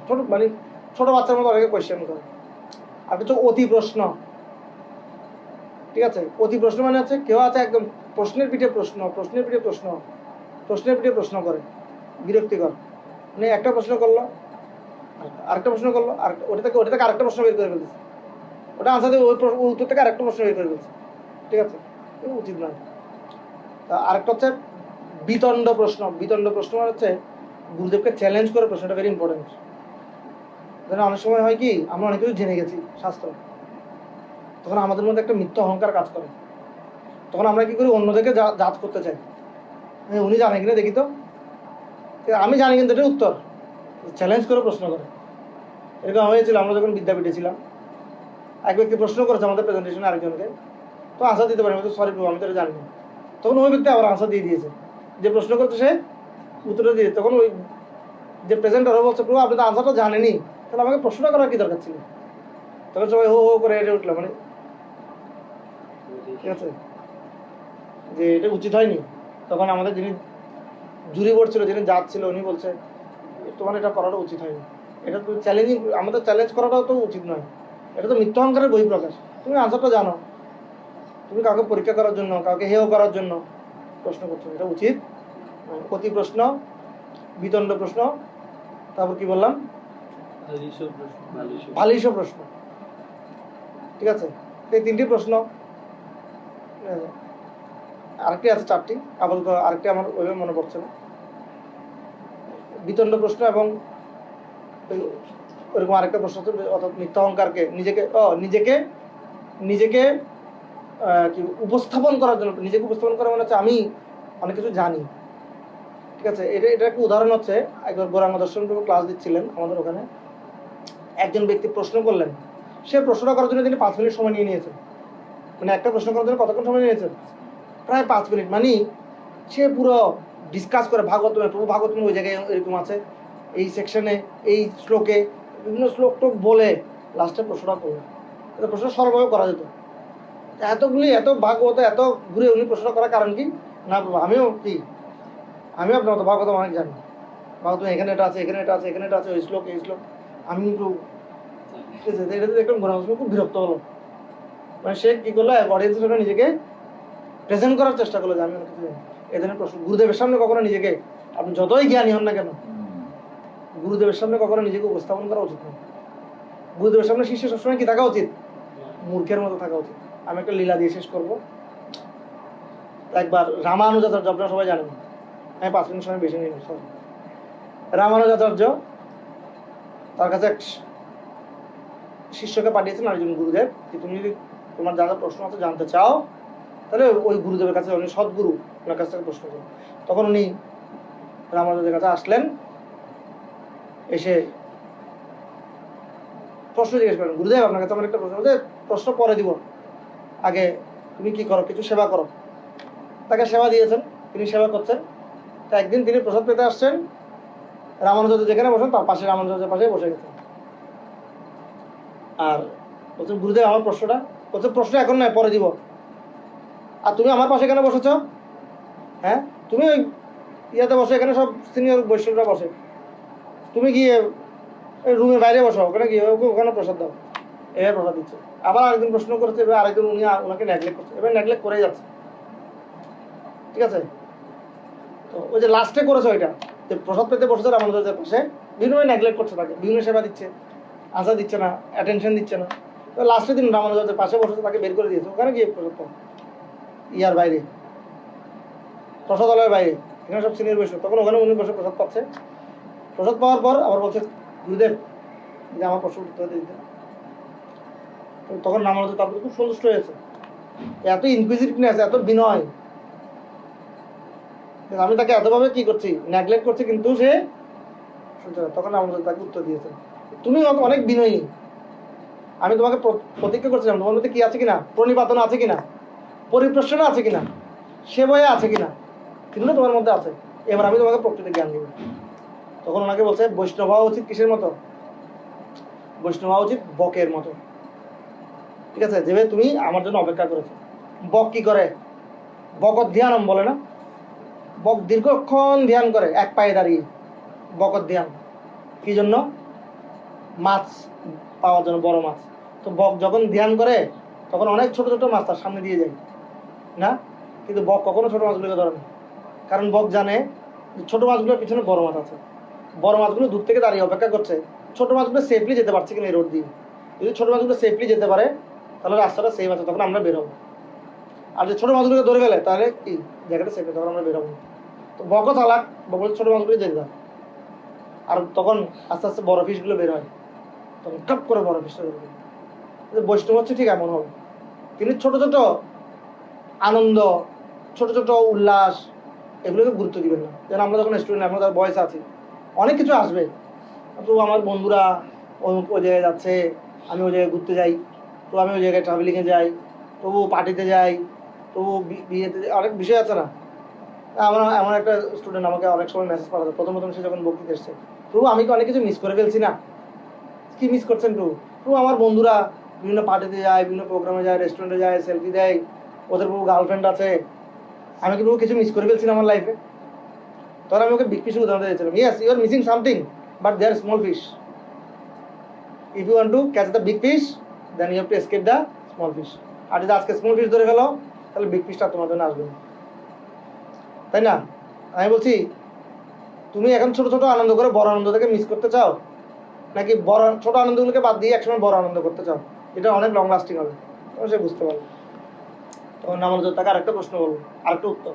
ছোটো বাচ্চার মতো অনেকে কোয়েশ্চেন করে। আর কিছু অতি প্রশ্ন। ঠিক আছে, অতি প্রশ্ন মানে হচ্ছে কেউ আছে একদম প্রশ্নের পিঠে প্রশ্ন, প্রশ্নের পিঠে প্রশ্ন, প্রশ্নের পিঠে প্রশ্ন করে, বিরক্তিকর। মানে একটা প্রশ্ন করলো, আরেকটা প্রশ্ন করলো, ওটা থেকে আরেকটা প্রশ্ন বের করে ফেলছে, ওটা আনসার দিয়ে ওই উত্তর থেকে আরেকটা প্রশ্ন বের করে ফেলছে। ঠিক আছে, উচিত নয়। তা আরেকটা হচ্ছে বিতণ্ড প্রশ্ন। বিতণ্ড প্রশ্ন মানে হচ্ছে গুরুদেবকে চ্যালেঞ্জ করে প্রশ্নটা, ভেরি ইম্পর্টেন্ট। অনেক সময় হয় কি, আমরা অনেক কিছু জেনে গেছি শাস্ত্র, তখন আমাদের মধ্যে একটা মিথ্যা অহংকার কাজ করে। তখন আমরা কি করি, অন্যদেরকে জাজ করতে চাই, উনি জানে কিনা দেখি তো, আমি জানি কিন্তু এটা উত্তর। চ্যালেঞ্জ করে প্রশ্ন করে। এরকম হয়েছিল আমরা যখন বিদ্যাপীঠে ছিলাম, এক ব্যক্তি প্রশ্ন করেছে আমাদের প্রেজেন্টেশনে আরেকজনকে, তো আনসার দিতে পারি, সরি প্রভু আমি তো এটা জানি না। তখন ওই ব্যক্তি আবার আনসার দিয়ে দিয়েছে, যে প্রশ্ন করতে সে উত্তরটা দিয়ে। তখন ওই যে প্রেজেন্টার বলছে, প্রভু আপনি তো আনসারটা জানেনি, তাহলে আমাকে প্রশ্নটা করার কি দরকার ছিল? তখন সবাই হো হো করে এটা উঠলো, মানে ঠিক আছে, যে এটা উচিত হয়নি। তখন আমাদের যিনি জুরি বোর্ড ছিল, যিনি জাজ ছিল, উনি বলছে তোমার এটা করাটা উচিত হয়নি, এটা তো চ্যালেঞ্জিং, আমাদের চ্যালেঞ্জ করাটাও তো উচিত নয়, এটা তো মিথ্যা অহংকারের বহিঃপ্রকাশ। তুমি আনসারটা জানো, তুমি কাউকে পরীক্ষা করার জন্য, কাউকে হেয় করার জন্য প্রশ্ন করছো, এটা উচিত। অতি প্রশ্ন, বিতণ্ড প্রশ্ন, তারপর কি বললাম, বালিশ প্রশ্ন। ঠিক আছে, এই তিনটি প্রশ্ন। আরেকটি আছে, চারটি আপাতত, আরেকটি আমার ওইভাবে মনে পড়ছে না। বিতণ্ড প্রশ্ন এবং ওইরকম আরেকটা প্রশ্ন হচ্ছে, অর্থাৎ মিথ্যা অহংকারকে নিজেকে কি উপস্থাপন করার জন্য, নিজেকে উপস্থাপন করা মানে হচ্ছে আমি অনেক কিছু জানি। ঠিক আছে, এটা একটা উদাহরণ হচ্ছে, একবার গৌরাঙ্গ দর্শন প্রভু ক্লাস দিচ্ছিলেন আমাদের ওখানে, একজন ব্যক্তি প্রশ্ন করলেন, সে প্রশ্নটা করার জন্য তিনি 5 মিনিট সময় নিয়ে নিয়েছেন। মানে একটা প্রশ্ন করার জন্য কতক্ষণ সময় নিয়েছেন? প্রায় 5 মিনিট। মানে সে পুরো ডিসকাস করে ভাগবত, প্রভু ভাগবত ওই জায়গায় এরকম আছে, এই সেকশনে, এই শ্লোকে, বিভিন্ন শ্লোক টোক বলে লাস্টে প্রশ্নটা করলেন। এটা প্রশ্ন সরলভাবে করা যেত, এত ভাগবত এত ঘুরে উনি প্রশ্ন করার কারণ কি না, আমিও আপনার মতো ভাগবত অনেক জানি, বাবা তুমি এখানে এটা আছে, এখানে এটা আছে, এখানে এটা আছে, ওই শ্লোক এই শ্লোক। আমি একটু এটা দেখলাম ঘোরা খুব বিরক্ত হলো। মানে সে কি করলো, অডিয়েন্সের সামনে নিজেকে প্রেজেন্ট করার চেষ্টা করলো যে আমি অনেক কিছু জানি। এই ধরনের প্রশ্ন গুরুদেবের সামনে কখনো নিজেকে, আপনি যতই জ্ঞানী হন না কেন, গুরুদেবের সামনে কখনো নিজেকে উপস্থাপন করা উচিত নয়। গুরুদেবের সামনে শিষ্য সবসময় কি থাকা উচিত? মূর্খের মতো থাকা উচিত। আমি একটা লীলা দিয়ে শেষ করবো। একবার রামানুজাচার্য, আপনারা সবাই জানেন, আমি 5 মিনিট সময় বেশি নিই, সরি। রামানুজাচার্য তার কাছে এক শিষ্যকে পাঠিয়েছেন আরেকজন গুরুদেব, যে তুমি যদি তোমার যা যা প্রশ্ন আছে জানতে চাও তাহলে ওই গুরুদেবের কাছে, উনি সদ্গুরু, ওনার কাছ থেকে প্রশ্ন করুন। তখন উনি রামানুজের কাছে আসলেন, এসে প্রশ্ন জিজ্ঞেস করেন, গুরুদেব আপনার কাছে আমার একটা প্রশ্ন আছে, প্রশ্ন পরে দিব, আগে তুমি কি করো, কিছু সেবা করো। তাকে সেবা দিয়েছেন, তিনি সেবা করছেন। তা একদিন তিনি প্রসাদ পেতে আসছেন, রামানুজাচার্য যেখানে বসেন তার পাশে, রামানুজাচার্যের পাশে বসে গেছেন। আর বলছেন, গুরুদেব আমার প্রশ্নটা, বলছে প্রশ্ন এখন নয়, পরে দিব। আর তুমি আমার পাশে কেন বসেছ? হ্যাঁ, তুমি ওই ইয়াতে বসে, এখানে সব সিনিয়র বৈষ্ণবরা বসে, তুমি গিয়ে রুমের বাইরে বসো, ওখানে গিয়ে ওখানে প্রসাদ দাও। এবার প্রসাদ দিচ্ছে। আবার আরেকদিন প্রশ্ন করেছে, এবার আরেকদিন উনি ওনাকে নেগলেক্ট করছে, এবার নেগলেক্ট করেই যাচ্ছে। ঠিক আছে, তো ওই যে লাস্টে করেছে ওইটা, যে প্রসাদ পেতে বসেছে রামানুজাচার্যের পাশে, বিভিন্নভাবে নেগলেক্ট করছে তাকে, বিভিন্ন সেবা দিচ্ছে, আনসার দিচ্ছে না, অ্যাটেনশন দিচ্ছে না। তো লাস্টের দিন রামানুজাচার্যের পাশে বসেছে, তাকে বের করে দিয়েছে, ওখানে গিয়ে প্রসাদ পাও, ইয়ার বাইরে, প্রসাদালয়ের বাইরে, এখানে সব সিনিয়র বৈষ্ণব। তখন ওখানে উনি বসে প্রসাদ পাচ্ছে। প্রসাদ পাওয়ার পর আবার বলছে, গুরুদেব যে আমার প্রশ্ন উত্তর দিতে। তখন রামানুজ তার প্রতি খুব সন্তুষ্ট হয়েছে, এত ইনকুইজিটিভনেস, এত বিনয়, আমি তাকে এতভাবে কি করছি, নেগলেক্ট করছি, কিন্তু সে শুনছে না। তখন রামানুজ তাকে উত্তর দিয়েছে, তুমি অনেক বিনয়ী, আমি তোমাকে প্রতিজ্ঞা করছিলাম তোমার মধ্যে কি আছে কিনা, প্রণিপাতন আছে কিনা, পরিপ্রশ্ন আছে কিনা, সে বয়ে আছে কিনা, কিন্তু তোমার মধ্যে আছে, এবার আমি তোমাকে প্রকৃত জ্ঞান দিব। তখন ওনাকে বলছে, বৈষ্ণব হওয়া উচিত কিসের মতো? বৈষ্ণব হওয়া উচিত বকের মতো। ঠিক আছে, যেভাবে তুমি আমার জন্য অপেক্ষা করেছো। বক কি করে? বকত ধ্যানম বলে না, বক দীর্ঘক্ষণ ধ্যান করে এক পায়ে দাঁড়িয়ে, বকত ধ্যান। কি জন্য? মাছ পাওয়ার জন্য, বড় মাছ। তো বক যখন ধ্যান করে তখন অনেক ছোট ছোট মাছ তার সামনে দিয়ে যায় না, কিন্তু বক কখনো ছোট মাছগুলোকে ধরে না, কারণ বক জানে ছোট মাছগুলোর পিছনে বড় মাছ আছে। বড় মাছগুলো দূর থেকে দাঁড়িয়ে অপেক্ষা করছে ছোট মাছগুলো সেফলি যেতে পারছে কিনা এই রোড দিয়ে। যদি ছোট মাছগুলো সেফলি যেতে পারে তাহলে রাস্তাটা সেফ আছে, তখন আমরা বেরোবো। আর যে ছোট মাছগুলোকে ধরে গেলে তাহলে কি জায়গাটা সেফ, তখন আমরা বেরোবো। তো বকও চালাক, বক ছোট মাছগুলো যেতে দেয়, আর তখন আস্তে আস্তে বড় ফিশগুলো বের হয়, তখন টপ করে বড় ফিশটা বের হয়। বৈষ্ণব হচ্ছে ঠিক এমন হবে, তিনি ছোট ছোট আনন্দ, ছোট ছোট উল্লাস, এগুলোকে গুরুত্ব দিবেন না। যেন আমরা যখন স্টুডেন্ট, আমরা তার বয়স আছি, অনেক কিছু আসবে, তো আমার বন্ধুরা ওই জায়গায় যাচ্ছে, আমি ওই জায়গায় ঘুরতে যাই, তো আমি ওই জায়গায় ট্রাভেলিংয়ে যাই, তবু পার্টিতে যাই, তবু বিয়েতে যাই, অনেক বিষয় আছে না। আমার একটা স্টুডেন্ট আমাকে অনেক সময় মেসেজ পাঠাতো, প্রথম প্রথম সে যখন বক্তৃতা এসছে, প্রভু আমি কি অনেক কিছু মিস করে ফেলছি না? কি মিস করছেন প্রভু? প্রভু আমার বন্ধুরা বিভিন্ন পার্টিতে যায়, বিভিন্ন প্রোগ্রামে যায়, রেস্টুরেন্টে যায়, সেলফি দেয়, ওদের প্রভু গার্লফ্রেন্ড আছে, আমি কি প্রভু কিছু মিস করে ফেলছি না আমার লাইফে? তখন আমি ওকে বিগ ফিশের উদাহরণ দিয়েছিলাম, yes you are missing something, but they are small fish. If you want to catch the big fish, then you have to escape the small fish. আর যদি আজকে স্মল ফিশ ধরে ফেলো তাহলে বিগ ফিশটা তোমার জন্য আসবে না, তাই না? আমি বলছি, তুমি এখন ছোট ছোট আনন্দ করে বড় আনন্দ থেকে মিস করতে চাও, নাকি বড় ছোট আনন্দগুলোকে বাদ দিয়ে একসময় বড় আনন্দ করতে চাও, এটা অনেক লং লাস্টিং হবে, তখন সে বুঝতে পারবে। তখন রামানুজ তাকে আরেকটা প্রশ্ন বলবো, আরেকটা উত্তর,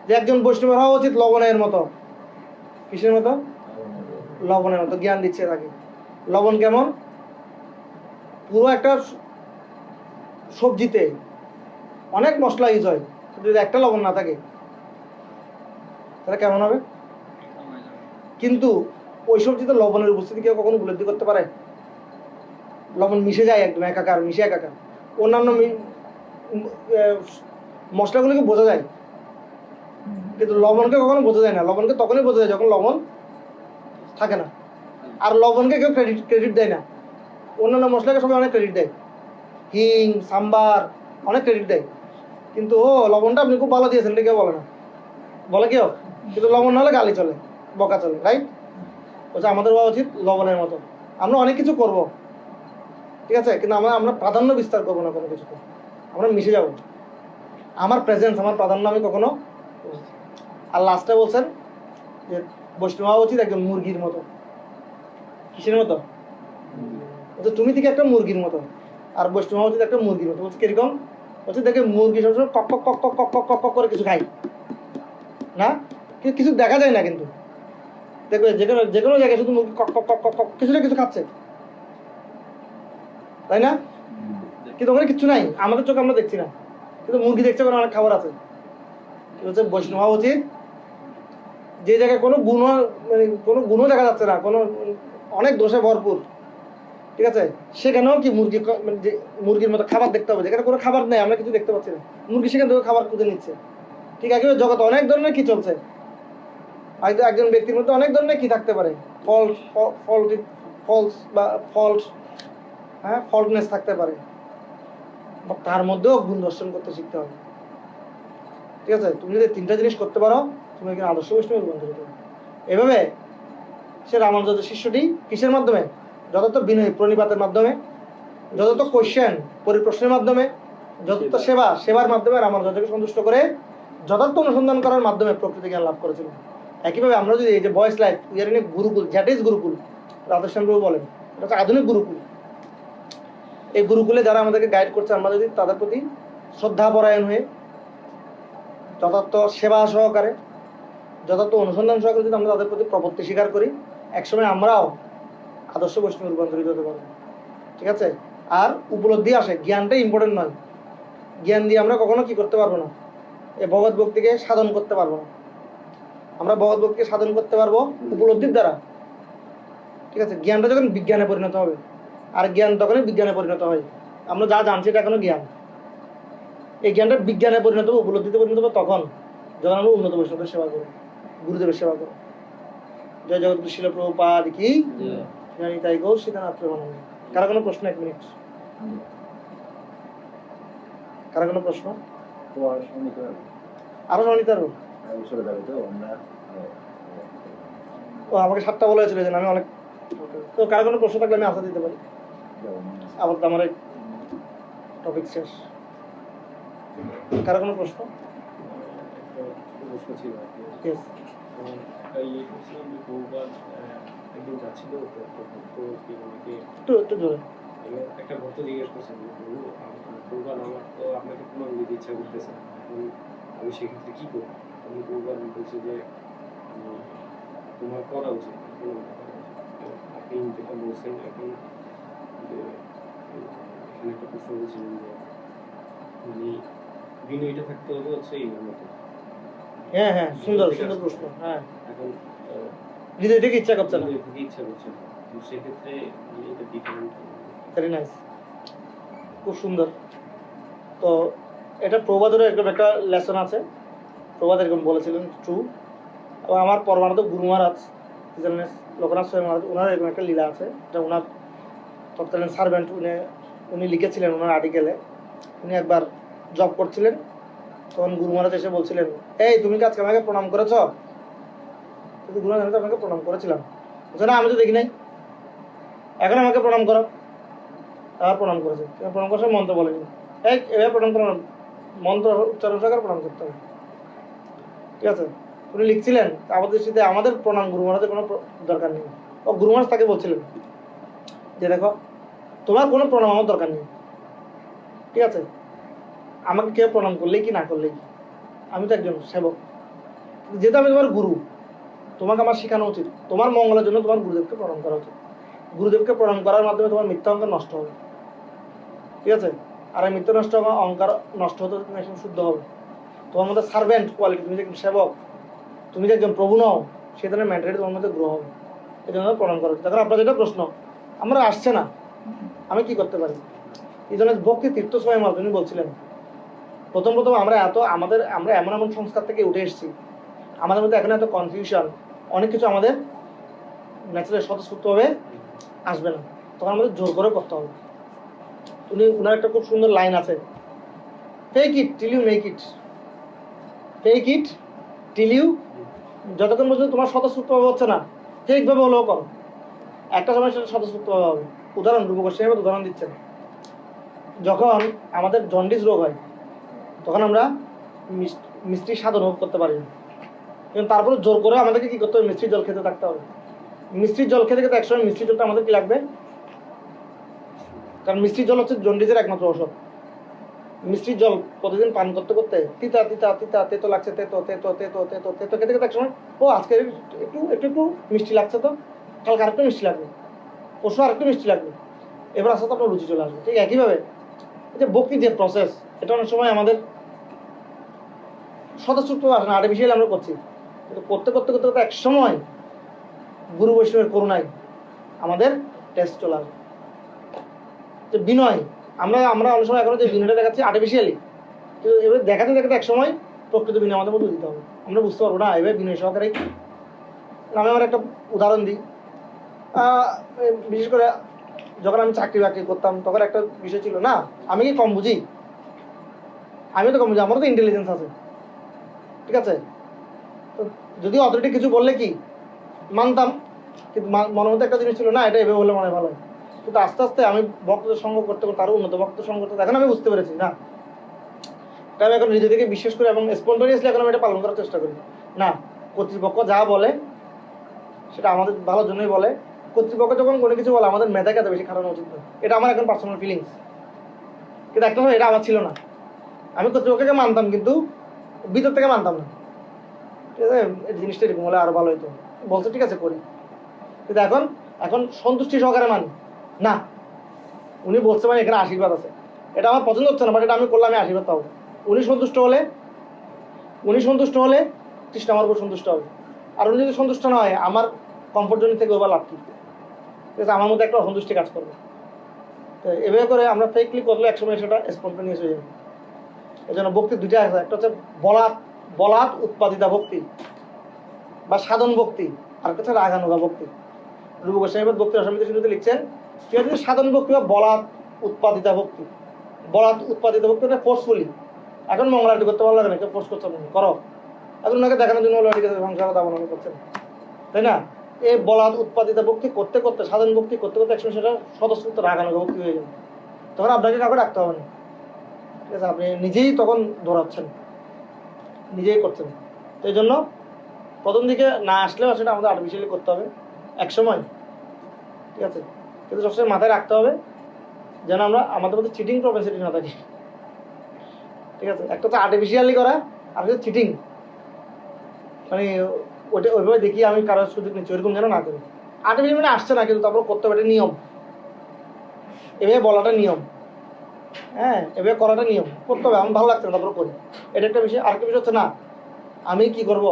যে একজন বৈষ্ণব হওয়া উচিত লবণের মতো। কিসের মতো? লবণের মতো। জ্ঞান দিচ্ছে তাকে। লবণ কেমন? পুরো একটা সবজিতে অনেক মশলা ইউজ হয়, যদি একটা লবণ না থাকে তাহলে কেমন হবে? কিন্তু ওই সবজিতে লবণের উপস্থিতি কেউ কখনো উপলব্ধি করতে পারে? লবণ মিশে যায় একদম একাকার, মিশে একাকার। অন্যান্য মশলাগুলোকে বোঝা যায়, কিন্তু লবণকে কখনো বোঝা যায় না। লবণকে তখনই বোঝা যায় যখন লবণ থাকে না। আর লবণকে কেউ ক্রেডিট দেয় না, অন্যান্য মশলাকে সবাই অনেক ক্রেডিট দেয়, হিং, সাম্বার, অনেক ক্রেডিট দেয়, কিন্তু ও লবণটা আপনি খুব ভালো দিয়েছেন এটা কেউ বলে না, বলে কেউ? কিন্তু লবণ না হলে গালি চলে, বকা চলে, রাইট? বলছে আমাদের হওয়া উচিত লবণের মতো। আমরা অনেক কিছু করব, ঠিক আছে, কিন্তু আমরা প্রাধান্য বিস্তার করবো না কোনো কিছুতে, আমরা মিশে যাব। আমার প্রেজেন্স, আমার প্রাধান্য আমি কখনো। আর লাস্টে বলছেন যে বৈষ্ণব হওয়া উচিত একজন মুরগির মতো। কিসের মতো? তুমি থেকে একটা মুরগির মতো, আর বৈষ্ণব হওয়া উচিত একটা মুরগির মতো। বলছে কিরকম? বলছে দেখে মুরগি সবসময় কক কক কক কক কক কক কক কক করে কিছু খাই না, কিছু দেখা যায় না, কিন্তু দেখবে যে কোনো জায়গায় শুধু মুরগি কক কক কক কক কক কিছু না কিছু খাচ্ছে, তাই না? কিন্তু ওখানে কিচ্ছু নাই, আমাদের চোখে আমরা দেখছি না, কিন্তু মুরগি দেখছে ওখানে অনেক খাবার আছে। হচ্ছে বৈষ্ণব হওয়া উচিত যে জায়গায় কোনো গুণ, মানে কোনো গুণও দেখা যাচ্ছে না, কোনো অনেক দোষে ভরপুর, ঠিক আছে, সেখানেও কি মুরগি মানে যে মুরগির মতো খাবার দেখতে হবে, যেখানে কোনো খাবার নেই, আমরা কিছু দেখতে পাচ্ছি না, মুরগি সেখান থেকে খাবার খুঁজে নিচ্ছে। ঠিক আছে, জগতে অনেক ধরনের কি চলছে, হয়তো একজন ব্যক্তির মধ্যে অনেক ধরনের কি থাকতে পারে, ফলস বা ফল্ট, হ্যাঁ, ফল্টনেস থাকতে পারে, তার মধ্যেও গুণ দর্শন করতে শিখতে হবে। ঠিক আছে, তুমি যদি তিনটা জিনিস করতে পারো, তুমি একজন আদর্শ বৈষ্ণব রূপান্তরিত হবে। এভাবে সে রামানুজ শিষ্যটি কিসের মাধ্যমে? যথার্থ বিনয় প্রণিপাতের মাধ্যমে, যথার্থ কোশ্চেন পরিপ্রশ্নের মাধ্যমে, যথার্থ সেবার মাধ্যমে রামানুজকে সন্তুষ্ট করে যথার্থ অনুসন্ধান করার মাধ্যমে প্রকৃতি জ্ঞান লাভ করেছিল। একইভাবে আমরা যদি এই যে বয়েস life, we are in a Gurukul, that is Gurukul, Radheshyam প্রভু বলেন এটা হচ্ছে আধুনিক গুরুকুল। এই গুরুকুলে যারা আমাদেরকে গাইড করছে, আমরা যদি তাদের প্রতি শ্রদ্ধাপরায়ণ হয়ে যথার্থ সেবা সহকারে, যথার্থ অনুসন্ধান সহকারে যদি আমরা তাদের প্রতি প্রপত্তি স্বীকার করি, একসময় আমরাও আদর্শ বৈষ্ণব রূপান্তরিত হতে পারবো। ঠিক আছে, আর উপলব্ধি আসে, জ্ঞানটাই ইম্পর্টেন্ট নয়। জ্ঞান দিয়ে আমরা কখনো কি করতে পারবো না, এই ভগবত ভক্তিকে সাধন করতে পারবো না। আমরা ভগবত ভক্তিকে সাধন করতে পারবো উপলব্ধির দ্বারা। ঠিক আছে, জ্ঞানটা যখন বিজ্ঞানে পরিণত হবে, আর জ্ঞান তখনই বিজ্ঞানে পরিণত হয়, আমরা যা জানছি এটা এখনো জ্ঞান। এই জ্ঞানটা বিজ্ঞানে পরিণত হবে, উপলব্ধিতে পরিণত হবে তখন যখন আমরা উন্নত বৈষ্ণবের সেবা করি, গুরুদেবের সেবা করি। জয় জগৎগুরু শিল প্রভুপাদ কি জানি তাই গো সীতানাথ প্রেমানন্দ। কারো কোনো প্রশ্ন? 1 মিনিট, কারো কোনো প্রশ্ন? আরো শুনিতে পারবো? ও আমাকে 7টা বলা হয়েছিল, যে আমি অনেক, তো কারো কোনো প্রশ্ন থাকলে আমি আশা দিতে পারি। আবার তো আমার টপিক শেষ। কারো কোনো প্রশ্ন? Yes. একটু জোরে। একটা ভক্ত জিজ্ঞেস করছেন, প্রভুপাদ আমার তো আপনাকে প্রণাম দিতে ইচ্ছা করতেছে, আমি সেক্ষেত্রে কি করবো? আমি প্রভুপাদ বলছি যে তোমার করা উচিত, আপনি যেটা বলছেন এখন, এখানে একটা প্রশ্ন বলছিলেন যে মানে বিনয়টা থাকতে হবে হচ্ছে এই মতো। হ্যাঁ হ্যাঁ, সুন্দর সুন্দর প্রশ্ন। হ্যাঁ, এখন হৃদয় থেকে ইচ্ছা করছে না, ইচ্ছা করছে না, সেক্ষেত্রে এটা ডিফারেন্ট। ভেরি নাইস, খুব সুন্দর। তো এটা প্রবাদেরও এরকম একটা লেসন আছে, প্রবাদ এরকম বলেছিলেন, ট্রু। এবং আমার পরমানন্দ গুরু মহারাজ লোকনাথ স্বামী মহারাজ, ওনার এরকম একটা লীলা আছে, এটা ওনার তৎকালীন সার্ভেন্ট, উনি লিখেছিলেন ওনার আর্টিকেলে। উনি একবার জব করছিলেন, তখন গুরু মহারাজ এসে বলছিলেন, এই তুমি কি আজকে আমাকে প্রণাম করেছ? গুরু মহারাজ, আমি তো আপনাকে প্রণাম করেছিলাম। বলছে না, আমি তো দেখি নাই, এখন আমাকে প্রণাম করো। আবার প্রণাম করেছে, প্রণাম করার মন্ত্র বলেনি, এই এভাবে প্রণাম করো, মন্ত্র উচ্চারণ সহকারে প্রণাম করতে হবে। ঠিক আছে, উনি লিখছিলেন আমাদের দৃষ্টিতে আমাদের প্রণাম গুরু মহারাজের কোনো দরকার নেই। ও গুরু মহারাজ তাকে বলছিলেন যে দেখো, তোমার কোনো প্রণাম আমার দরকার নেই, ঠিক আছে, আমাকে কেউ প্রণাম করলেই কি না করলেই কি, আমি তো একজন সেবক, যেহেতু আমি তোমার গুরু, তোমাকে আমার শেখানো উচিত, তোমার মঙ্গলের জন্য তোমার গুরুদেবকে প্রণাম করা উচিত। গুরুদেবকে প্রণাম করার মাধ্যমে তোমার মিথ্যা অহংকার নষ্ট হবে। ঠিক আছে, আর এই মিথ্যা নষ্ট অহংকার নষ্ট হতে তুমি একদম শুদ্ধ হবে। তোমার মধ্যে সার্ভেন্ট কোয়ালিটি, তুমি যে একজন সেবক, তুমি যে একজন প্রভু নও, সে ধরনের মেন্টালিটি তোমার মধ্যে গ্রো হবে। এই জন্য প্রণাম করা উচিত। দেখো আপনার যেটা প্রশ্ন, আমরা আসছে না, আমি কি করতে পারি? এই জন্য ভক্তি তীর্থ স্বয়ং তিনি বলছিলেন, প্রথম আমরা এমন এমন সংস্কার থেকে উঠে এসেছি, আমাদের মধ্যে এখন এত কনফিউশন, অনেক কিছু আমাদের ন্যাচারাল স্বতঃস্ফূর্তভাবে আসবে না, তখন আমাদের জোর করে করতে হবে। উনার একটা খুব সুন্দর লাইন আছে, fake it till you make it, fake it till you যতক্ষণ পর্যন্ত তোমার স্বতঃস্ফূর্তভাবে হচ্ছে না, ঠিকভাবে হলেও করো, একটা সময় সেটা স্বতঃস্ফূর্তভাবে হবে। উদাহরণ রূপকোষী উদাহরণ দিচ্ছেন, যখন আমাদের জন্ডিস রোগ হয় তখন আমরা মিষ্টি স্বাদ অনুভব করতে পারি না, কিন্তু তারপরে জোর করে আমাদেরকে কি করতে হবে, মিষ্টির জল খেতে থাকতে হবে। মিষ্টির জল খেতে খেতে একসময় মিষ্টির জলটা আমাদের কি লাগবে, কারণ মিষ্টির জল হচ্ছে জন্ডিসের একমাত্র ঔষধ। মিষ্টির জল প্রতিদিন পান করতে করতে তিতা তিতা তিতা তেতো লাগছে, তেতো তেতো তেতো তেতো তেতো খেতে খেতে একসময় ও আজকে একটু একটু একটু মিষ্টি লাগছে, তো কালকে আরেকটু মিষ্টি লাগবে, পরশু আরেকটু মিষ্টি লাগবে, এবার আস্তে আস্তে আপনার রুচি চলে আসবে। ঠিক একইভাবে এই যে ভক্তির যে প্রসেস, এটা অনেক সময় আমাদের স্বতঃস্ফূর্ত আসে না, আর্টিফিশিয়াল আমরা করছি, কিন্তু করতে করতে করতে করতে এক সময় গুরু বৈষ্ণবের করুণায় আমাদের টেস্ট চলে আসবে। যে বিনয়, আমরা আমরা অনেক সময় এখনো যে বিনয়টা দেখাচ্ছি আর্টিফিশিয়ালি, কিন্তু এবার দেখাতে দেখাতে এক সময় প্রকৃত বিনয় আমাদের মধ্যে দিতে হবে, আমরা বুঝতে পারবো না এবার বিনয় সহকারে। আমি আমার একটা উদাহরণ দিই, বিশেষ করে যখন আমি চাকরি বাকরি করতাম তখন একটা বিষয় ছিল, না আমি কি কম বুঝি, আমি তো কম বুঝি, আমারও তো ইন্টেলিজেন্স আছে, ঠিক আছে। তো যদি অথরিটি কিছু বললে কি মানতাম, কিন্তু মনের মধ্যে একটা জিনিস ছিল, না এটা এভাবে বললে মনে হয় ভালো হয়। কিন্তু আস্তে আস্তে আমি ভক্তদের সঙ্গ করতে করতে আরো উন্নত ভক্তদের সঙ্গ করতে, এখন আমি বুঝতে পেরেছি না, এটা আমি এখন নিজে থেকে বিশ্বাস করি এবং স্পন্টানিয়াসলি এখন আমি এটা পালন করার চেষ্টা করি। না, কর্তৃপক্ষ যা বলে সেটা আমাদের ভালোর জন্যই বলে। কর্তৃপক্ষ যখন কোনো কিছু বলে আমাদের মেধাকে এত বেশি খাটানো উচিত না, এটা আমার এখন পার্সোনাল ফিলিংস। কিন্তু একটা সময় এটা আমার ছিল না, আমি কর্তৃপক্ষকে মানতাম কিন্তু ভিতর থেকে মানতাম না, ঠিক আছে। এই জিনিসটা এরকম হলে আরো ভালো হতো, বলছে ঠিক আছে করি, কিন্তু এখন এখন সন্তুষ্টি সহকারে মানি। না, উনি বলছে মানে এখানে আশীর্বাদ আছে, এটা আমার পছন্দ হচ্ছে না, বাট এটা আমি করলে আমি আশীর্বাদ পাবো। উনি সন্তুষ্ট হলে কৃষ্ণ আমার উপর সন্তুষ্ট হবে, আর উনি যদি সন্তুষ্ট না হয় আমার কমফোর্ট জোন থেকে ওবার লাভ কি, ঠিক আছে, আমার মধ্যে একটা অসন্তুষ্টি কাজ করবে। তো এভাবে করে আমরা ফেকলি করলে একসময় সেটা স্পন্টানিয়াস হয়ে যাবে। এই জন্য ভক্তি দুইটা আছে, একটা হচ্ছে বলাৎ উৎপাদিতা ভক্তি বা সাধন ভক্তি, আর একটা হচ্ছে রাগানুগা ভক্তি। রূপ গোস্বামীপাদ ভক্তি অসমিত শুরুতে লিখছেন, ঠিক আছে, সাধন ভক্তি বা বলাৎ উৎপাদিতা ভক্তি। বলাৎ উৎপাদিত ভক্তি এটা ফোর্সফুলি, এখন মঙ্গল আরতি করতে ভালো লাগে না, কেউ ফোর্স করছে না, করো, এখন ওনাকে দেখানোর জন্য বলে ঠিক আছে সংসার দাবন করছেন, তাই না। এই বলাৎ উৎপাদিত ভক্তি করতে করতে, সাধন ভক্তি করতে করতে একসময় সেটা স্বতঃস্ফূর্ত রাগানুগা ভক্তি হয়ে যাবে, তখন আপনাকে কাউকে ডাকতে হবে না, ঠিক আছে, আপনি নিজেই তখন দৌড়াচ্ছেন, নিজেই করছেন। তো এই জন্য প্রথম দিকে না আসলেও সেটা আমাদের আর্টিফিশিয়ালি করতে হবে এক সময়, ঠিক আছে। কিন্তু সবসময় মাথায় রাখতে হবে যেন আমরা আমাদের মধ্যে চিটিং প্রপেন্সিটি না থাকি, ঠিক আছে। একটা তো আর্টিফিশিয়ালি করা, আর একটা চিটিং, মানে ওইটা ওইভাবে দেখি আমি কারোর সুযোগ নিচ্ছি ওইরকম যেন না করি। আর্টিফিশিয়াল মানে আসছে না কিন্তু তারপর করতে হবে, এটা নিয়ম, এভাবে বলাটা নিয়ম, হ্যাঁ এভাবে করাটা নিয়ম, করতে হবে, আমার ভালো লাগছে না তারপর করি, এটা একটা বিষয়। আরেকটা বিষয় হচ্ছে না আমি কি করব,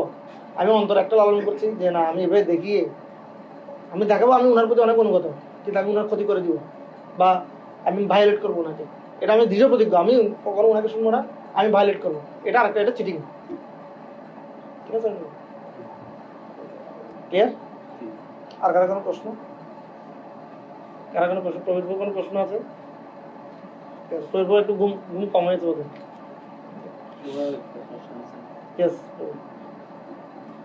আমি অন্তর একটা লালন করছি যে না আমি এভাবে দেখিয়ে আমি দেখাবো আমি ওনার প্রতি অনেক অনুগত, কিন্তু আমি ওনার ক্ষতি করে দিব বা আমি ভায়োলেট করবো ওনাকে, এটা আমি দৃঢ় প্রতিজ্ঞ, আমি কখনো ওনাকে শুনবো না, আমি ভায়োলেট করবো, এটা আরেকটা, এটা চিটিং, ঠিক আছে। ক্লিয়ার? আর কারো কোনো প্রশ্ন, কারো কোনো প্রশ্ন, প্রবীর কোনো প্রশ্ন আছে? প্রবীর একটু ঘুম ঘুম কম হয়েছে বোধ হয়।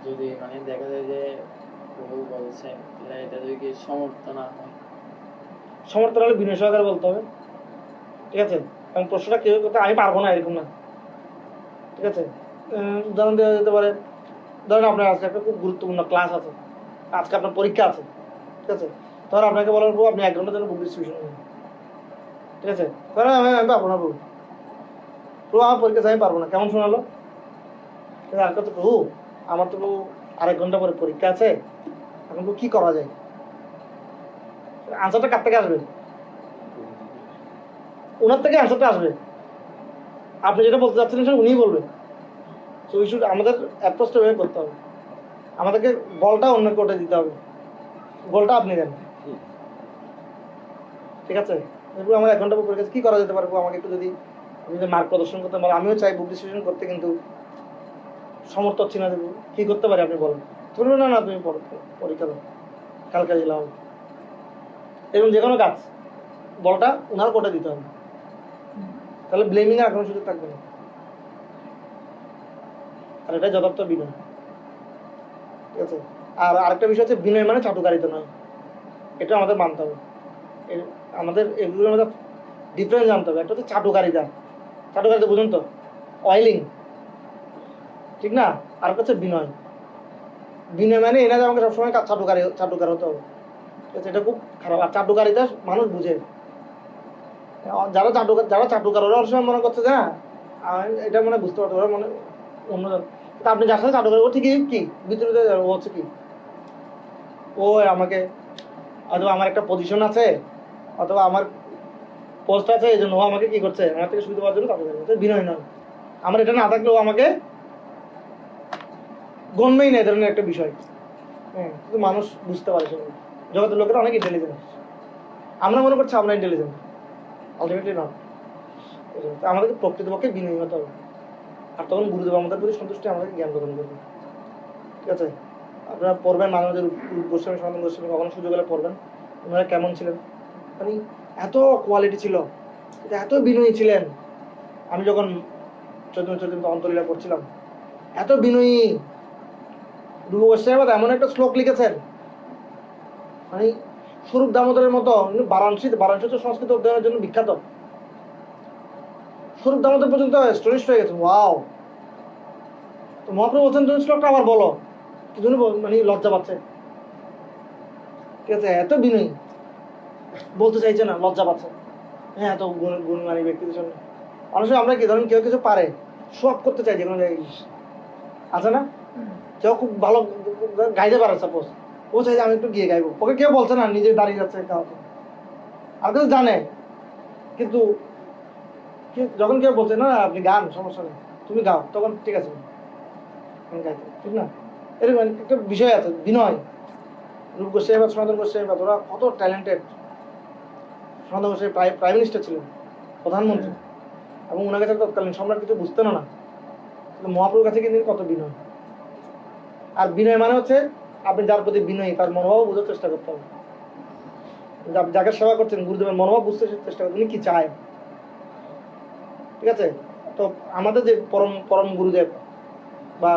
যদি মানে দেখা যায় যে প্রভু বলছেন এটা যদি কি সমর্থন না হয়, সমর্থন হলে বিনয় সহকারে বলতে হবে, ঠিক আছে। কারণ প্রশ্নটা কেউ করতে আমি পারবো না এরকম না, ঠিক আছে। উদাহরণ দেওয়া যেতে পারে, ধরেন আপনার আজকে একটা খুব গুরুত্বপূর্ণ ক্লাস আছে, আজকে আপনার পরীক্ষা আছে, ঠিক আছে। ধর আপনাকে বলার পর আপনি 1 ঘন্টার জন্য বুক ডিস্ট্রিবিউশন করবেন, ঠিক আছে। ধরেন আমি পারবো না প্রভু, প্রভু আমার পরীক্ষা আমি পারবো না, কেমন শোনালো, আর কত প্রভু আমার তো প্রভু 1.5 ঘন্টা পরে পরীক্ষা আছে, এখন কি করা যায়, আনসারটা কার থেকে আসবে, ওনার থেকে আনসারটা আসবে, আপনি যেটা বলতে চাচ্ছেন সেটা উনিই বলবেন। সো উই শুড আমাদের অ্যাপ্রোচটা ওয়ে করতে হবে, আমাদেরকে বলটা অন্য কোর্টে দিতে হবে, বলটা আপনি দেন, ঠিক আছে। এরপর আমার 1 ঘন্টা পর পরীক্ষা কি করা যেতে পারে আমাকে একটু যদি আপনি যদি মার্ক প্রদর্শন করতে পারেন, আমিও চাই বুক ডিস্ট্রিবিউশন করতে, কিন্তু সমর্থ হচ্ছি না, দেবো কি করতে পারি আপনি বলেন, ধরুন না না তুমি পরীক্ষা দাও কালকে দিলাম, এবং যে কোনো কাজ বলটা ওনার কোর্টে দিতে হবে, তাহলে ব্লেমিং এর কোনো সুযোগ থাকবে না, আর এটা যথার্থ বিনয়। ঠিক আছে। আর আরেকটা বিষয় হচ্ছে বিনয় মানে চাটুকারিতা নয়, এটা আমাদের মানতে হবে। আমাদের এগুলোর মধ্যে ডিফারেন্স জানতে হবে। একটা হচ্ছে চাটুকারিতা, চাটুকারিতা বুঝুন তো, অয়েলিং, ঠিক না? আর একটা হচ্ছে বিনয়। বিনয় মানে এনা যে আমাকে সবসময় চাটুকার হতে হবে, ঠিক আছে? এটা খুব খারাপ। আর চাটুকারিতা মানুষ বুঝে, যারা চাটুকার ওরা অনেক সময় মনে করছে যে এটা মনে বুঝতে পারতো, ওরা মনে অন্য। তা আপনি যার সাথে চাটুকার ও ঠিকই কি ভিতরে ও হচ্ছে কি, ও আমাকে, অথবা আমার একটা পজিশন আছে, অথবা আমার পোস্ট আছে, এই জন্য ও আমাকে কি করছে, আমার থেকে সুবিধা পাওয়ার জন্য চাটুকারি করছে। বিনয় নয়। আমার এটা না থাকলে ও আমাকে গণবেই না, এই ধরনের একটা বিষয়। হ্যাঁ, কিন্তু মানুষ বুঝতে পারে সেগুলো। জগতের লোকেরা অনেক ইন্টেলিজেন্ট। আমরা মনে করছি আমরা ইন্টেলিজেন্ট, আলটিমেটলি না। আমাদেরকে প্রকৃতপক্ষে বিনয়ী হতে হবে। আর তখন গুরুদেব আমাদের প্রতি সন্তুষ্টি আমাদেরকে জ্ঞান প্রদান করবে, ঠিক আছে? আপনারা পড়বেন মাঝে মাঝে রূপ গোস্বামী, সনাতন গোস্বামী, কখনো সুযোগ হলে পড়বেন। ওনারা কেমন ছিলেন, মানে এত কোয়ালিটি ছিল, এত বিনয়ী ছিলেন। আমি যখন চৈতন্য অন্তলীলা পড়ছিলাম, এত বিনয়ী। রূপ গোস্বামী এমন একটা শ্লোক লিখেছেন, মানে স্বরূপ দামোদরের মতো। বারাণসী হচ্ছে সংস্কৃত অধ্যয়নের জন্য বিখ্যাত। স্বরূপ দামোদর পর্যন্ত স্টোরিস্ট হয়ে গেছে। ওয়াও! তো মহাপ্রভু বলছেন তুমি শ্লোকটা আবার বলো, কি জন্য মানে লজ্জা পাচ্ছে, ঠিক আছে? এত বিনয়ী, বলতে চাইছে না, লজ্জা পাচ্ছে। হ্যাঁ, এত গুণমানী ব্যক্তিদের জন্য মানুষ। আমরা কি ধরেন, কেউ কিছু পারে, শখ করতে চাই যে কোনো জায়গায়, আছে না? কেউ খুব ভালো গাইতে পারে, সাপোজ ও চাই যে আমি একটু গিয়ে গাইবো, ওকে কেউ বলছে না, নিজে দাঁড়িয়ে যাচ্ছে গাওয়াতে। আর কেউ জানে, কিন্তু যখন কেউ বলছে না আপনি গান, সমস্যা নেই, তুমি গাও, তখন ঠিক আছে আমি গাইতে, ঠিক না? এরকম একটা বিষয় আছে, বিনয়। রূপ গোস্বামী বা সনাতন গোস্বামী বা ওরা কত ট্যালেন্টেড। সনাতন গোস্বামী প্রাইম মিনিস্টার ছিলেন, প্রধানমন্ত্রী, এবং ওনার কাছে তৎকালীন সম্রাট কিছু বুঝতেন না, কিন্তু মহাপ্রভুর কাছে কিন্তু কত বিনয়। আর বিনয় মানে হচ্ছে আপনি যার প্রতি বিনয়ী তার মনোভাব বোঝার চেষ্টা করতে হবে। যাকে সেবা করছেন গুরুদেবের মনোভাব বুঝতে চেষ্টা করতে, উনি কি চায়, ঠিক আছে? তো আমাদের যে পরম পরম গুরুদেব বা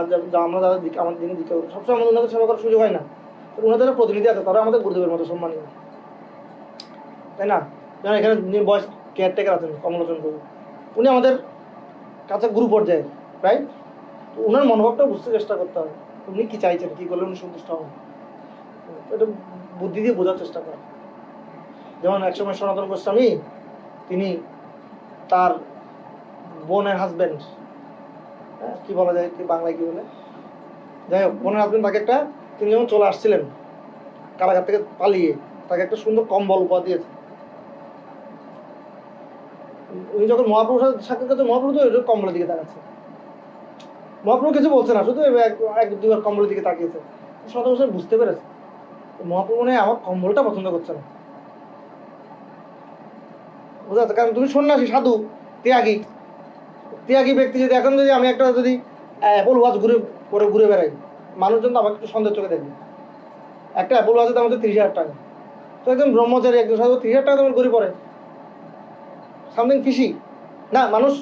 আমরা যারা আমাদের যিনি দীক্ষা করি, সবসময় আমাদের ওনাদের সেবা করার সুযোগ হয় না। তো ওনাদের প্রতিনিধি আছে, তারা আমাদের গুরুদেবের মতো সম্মানীয়, তাই না? যেমন এখানে বয়স কেয়ারটেকার আছেন কমলোচন গুরু, উনি আমাদের কাছে গুরু পর্যায়ে, রাইট? তো ওনার মনোভাবটা বুঝতে চেষ্টা করতে হবে, উনি কি চাইছেন, কি করলে উনি সন্তুষ্ট হন, এটা বুদ্ধি দিয়ে বোঝার চেষ্টা করেন। যেমন একসময় সনাতন গোস্বামী, তিনি তার বোনের হাজবেন্ড, কি বলা যায়, কি বাংলায় কি বলে, যাই হোক, বোনের হাজবেন্ড তাকে একটা, তিনি যখন চলে আসছিলেন কারাগার থেকে পালিয়ে, তাকে একটা সুন্দর কম্বল উপহার দিয়েছে। উনি যখন মহাপ্রভুর সাথে সাক্ষাৎ করছে, মহাপ্রভু তো কম্বলের দিকে তাকাচ্ছে, মহাপ্রভু কিছু বলছে না, শুধু এক দুবার কম্বলের দিকে তাকিয়েছে। সনাতন গোস্বামী বুঝতে পেরেছে মহাপ্রভু মনে হয় আমার কম্বলটা পছন্দ করছে না, বুঝা যাচ্ছে? কারণ তুমি সন্ন্যাসী, সাধু, ত্যাগী ব্যক্তি, যদি এখন যদি আমি একটা যদি অ্যাপল ওয়াচ ঘুরে বেড়াই, মানুষজন তো আমাকে একটু সন্দেহ চোখে দেখবে। একটা অ্যাপল ওয়াচের দাম হচ্ছে 30,000 টাকা। তো একজন ব্রহ্মচারী, একজন সাধু 30,000 টাকা দামের ঘুরে পড়ে, সামথিং ফিশি না? মানুষ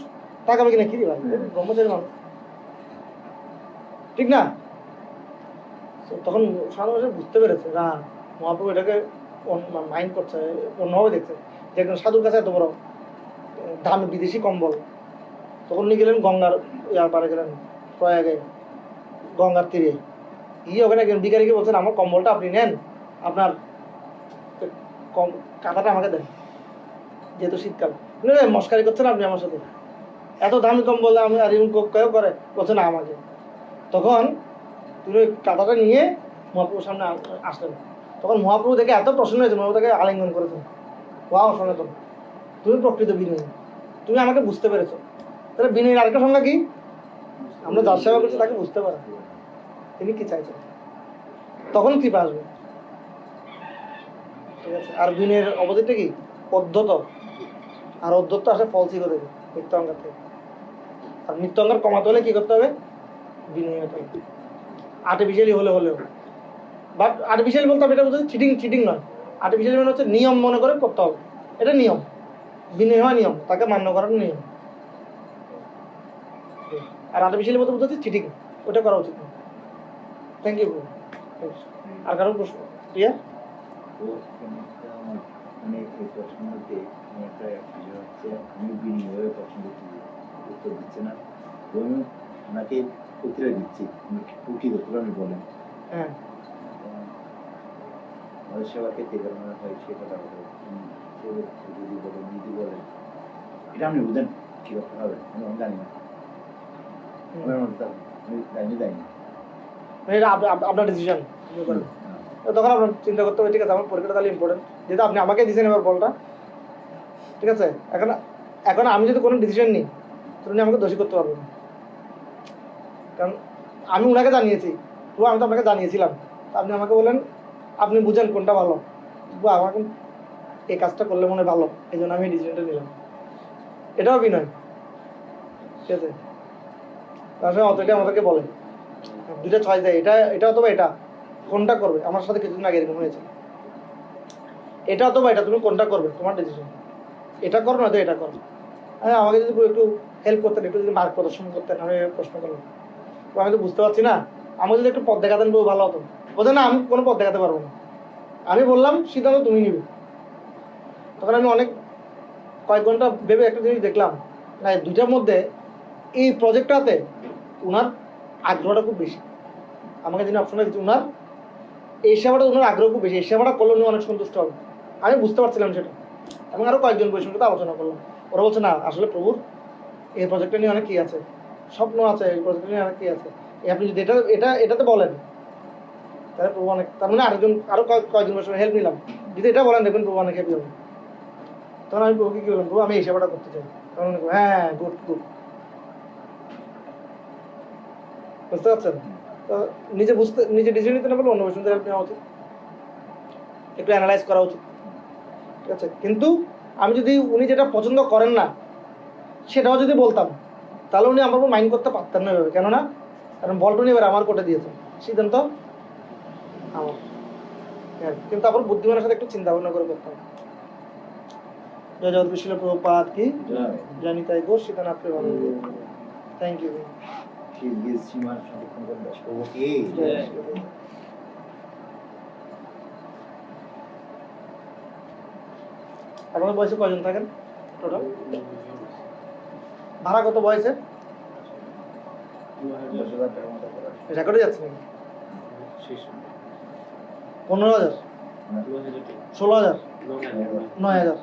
টাকা কিনে কি ভাই, ব্রহ্মচারী মানুষ, ঠিক না? তখন সাধারণ বুঝতে পেরেছে না, মহাপ্রভু এটাকে মাইন্ড করছে, অন্যভাবে দেখছে যে একজন সাধুর কাছে এত বড় দামি বিদেশি কম্বল। তখন উনি গেলেন গঙ্গার পারে, গেলেন প্রয়াগে, গঙ্গার তীরে গিয়ে ওখানে একজন ভিখারিকে বলছেন আমার কম্বলটা আপনি নেন, আপনার কাঁথাটা আমাকে দেন, যেহেতু শীতকাল। মস্কারি করছেন আপনি আমার সাথে, এত দামি কম্বল আমি, আর কেউ করে, বলছে না আমাকে। তখন তুমি কাঁথাটা নিয়ে মহাপ্রভুর সামনে আসলেন। তখন মহাপ্রভু দেখে এত প্রসন্ন হয়েছে, মহাপ্রভু তাকে আলিঙ্গন করেছেন। ওয়াও সনাতন, তুমি প্রকৃত বিনয়ী, তুমি আমাকে বুঝতে পেরেছো। তাহলে বিনয়ীর আরেকটা সংজ্ঞা কি? আমরা যার সেবা করছি তাকে বুঝতে পারে তিনি কি চাইছেন, তখন কৃপা আসবে, ঠিক আছে? আর বিনয়ের অবধিটা কি? অধ্যত। আর অধ্যত্ব আসে ফলসিক থেকে, নিত্য অঙ্গার থেকে। আর নিত্য অঙ্গার কমাতে হলে কি করতে হবে? বিনয়ী হতে হবে। আর্টিফিশিয়ালি হলেও, বাট আর্টিফিশিয়ালি বলতে হবে এটা বলতে চিটিং নয়। আর্টিফিশিয়ালি মানে হচ্ছে নিয়ম মনে করে করতে হবে, এটা নিয়ম। বিনয় হয় নিয়ম, তাকে মান্য করার নিয়ম। আর আর্টিফিশিয়ালি বলতে হচ্ছে চিটিং, ওটা করা উচিত না। Thank you. আর কারো প্রশ্ন ক্লিয়ার? মানে এই প্রশ্নতে আমি একটা বিষয় হচ্ছে আমি বিনিময়ে প্রশ্ন করছি, উত্তর দিচ্ছে না, তো আমি ওনাকে উত্তরে দিচ্ছি, কি করতে আমি বলেন হ্যাঁ আমাদের সেবার ক্ষেত্রে মনে হয় সে কথা বলে যদি বলেন যদি বলেন এটা আপনি বুঝেন কি করতে হবে, আমি জানি না, আমি জানি না। এটা আপনার ডিসিশন করেন, তখন আপনার চিন্তা করতে হবে ঠিক আছে আমার পরীক্ষাটা তাহলে ইম্পর্টেন্ট, যেহেতু আপনি আমাকে দিয়েছেন এবার বলটা, ঠিক আছে? এখন এখন আমি যদি কোনো ডিসিশন নিই তাহলে উনি আমাকে দোষী করতে পারবেন না, কারণ আমি ওনাকে জানিয়েছি, তো আমি তো আপনাকে জানিয়েছিলাম, তো আপনি আমাকে বলেন আপনি বুঝেন কোনটা ভালো, আমাকে এই কাজটা করলে মনে হয় ভালো, এই জন্য আমি ডিসিশনটা নিলাম, এটাও বিনয়, ঠিক আছে? তারপরে অতটা আমাদেরকে বলে দুইটা চয়েস দেয়, এটা অথবা এটা, কোনটা করবে? আমার সাথে কিছুদিন আগে এরকম হয়েছে, এটা অথবা এটা, তুমি কোনটা করবে? তোমার ডিসিশন, এটা করো না তো এটা করো। হ্যাঁ, আমাকে যদি একটু হেল্প করতেন, একটু যদি মার্ক প্রদর্শন করতেন, আমি প্রশ্ন করলাম, আমি তো বুঝতে পারছি না, আমাকে যদি একটু পথ দেখাতেন খুব ভালো হতো। বলছে না আমি কোনো পথ দেখাতে পারবো না, আমি বললাম সিদ্ধান্ত তুমি নিবে। তখন আমি কয়েক ঘন্টা ভেবে একটা জিনিস দেখলাম, না দুইটার মধ্যে এই প্রজেক্টটাতে ওনার আগ্রহটা খুব বেশি, আমাকে যিনি অপশনটা দিচ্ছে ওনার এই সেবাটা, ওনার আগ্রহ খুব বেশি, এই সেবাটা করলে উনি অনেক সন্তুষ্ট হবে, আমি বুঝতে পারছিলাম সেটা। এবং আরও কয়েকজন বৈষ্ণবের সাথে আলোচনা করলাম, ওরা বলছে না আসলে প্রভুর এই প্রজেক্টটা নিয়ে অনেক কি আছে, স্বপ্ন আছে, এই প্রজেক্টটা নিয়ে অনেক কি আছে, আপনি যদি এটাতে বলেন তাহলে প্রভু অনেক, তার মানে আরো কয়েকজন বৈষ্ণবের হেল্প নিলাম, যদি এটা বলেন দেখবেন প্রভু অনেক হ্যাপি হবে। তখন আমি প্রভুকে কি বললাম, প্রভু আমি এই সেবাটা করতে চাই, তখন হ্যাঁ গুড গুড, বুঝতে পারছেন? তো নিজে ডিসিশন নিতে না বলে অন্য বৈষ্ণবদের হেল্প নেওয়া উচিত, একটু অ্যানালাইজ করা উচিত, ঠিক আছে? কিন্তু আমি যদি উনি যেটা পছন্দ করেন না সেটাও যদি বলতাম তাহলে উনি আমার উপর মাইন্ড করতে পারতেন না এভাবে, কেননা কারণ বলটা উনি এবার আমার কোর্টে দিয়েছেন, সিদ্ধান্ত আমার, কিন্তু তারপর বুদ্ধিমানের সাথে একটু চিন্তা ভাবনা করে করতাম। জয় জগৎ বিশ্বল প্রভুপাদ কি জানি তাই গো সীতানাথ প্রেমানন্দ। Thank you. সীমার সংরক্ষণ করেন দাসবাবুকে। আপনাদের বয়সে কয়জন থাকেন টোটাল? ভাড়া কত বয়সে? 10,000 টাকার মতো করা রেকর্ডে যাচ্ছে নাকি? 15,000, 16,000, 9,000?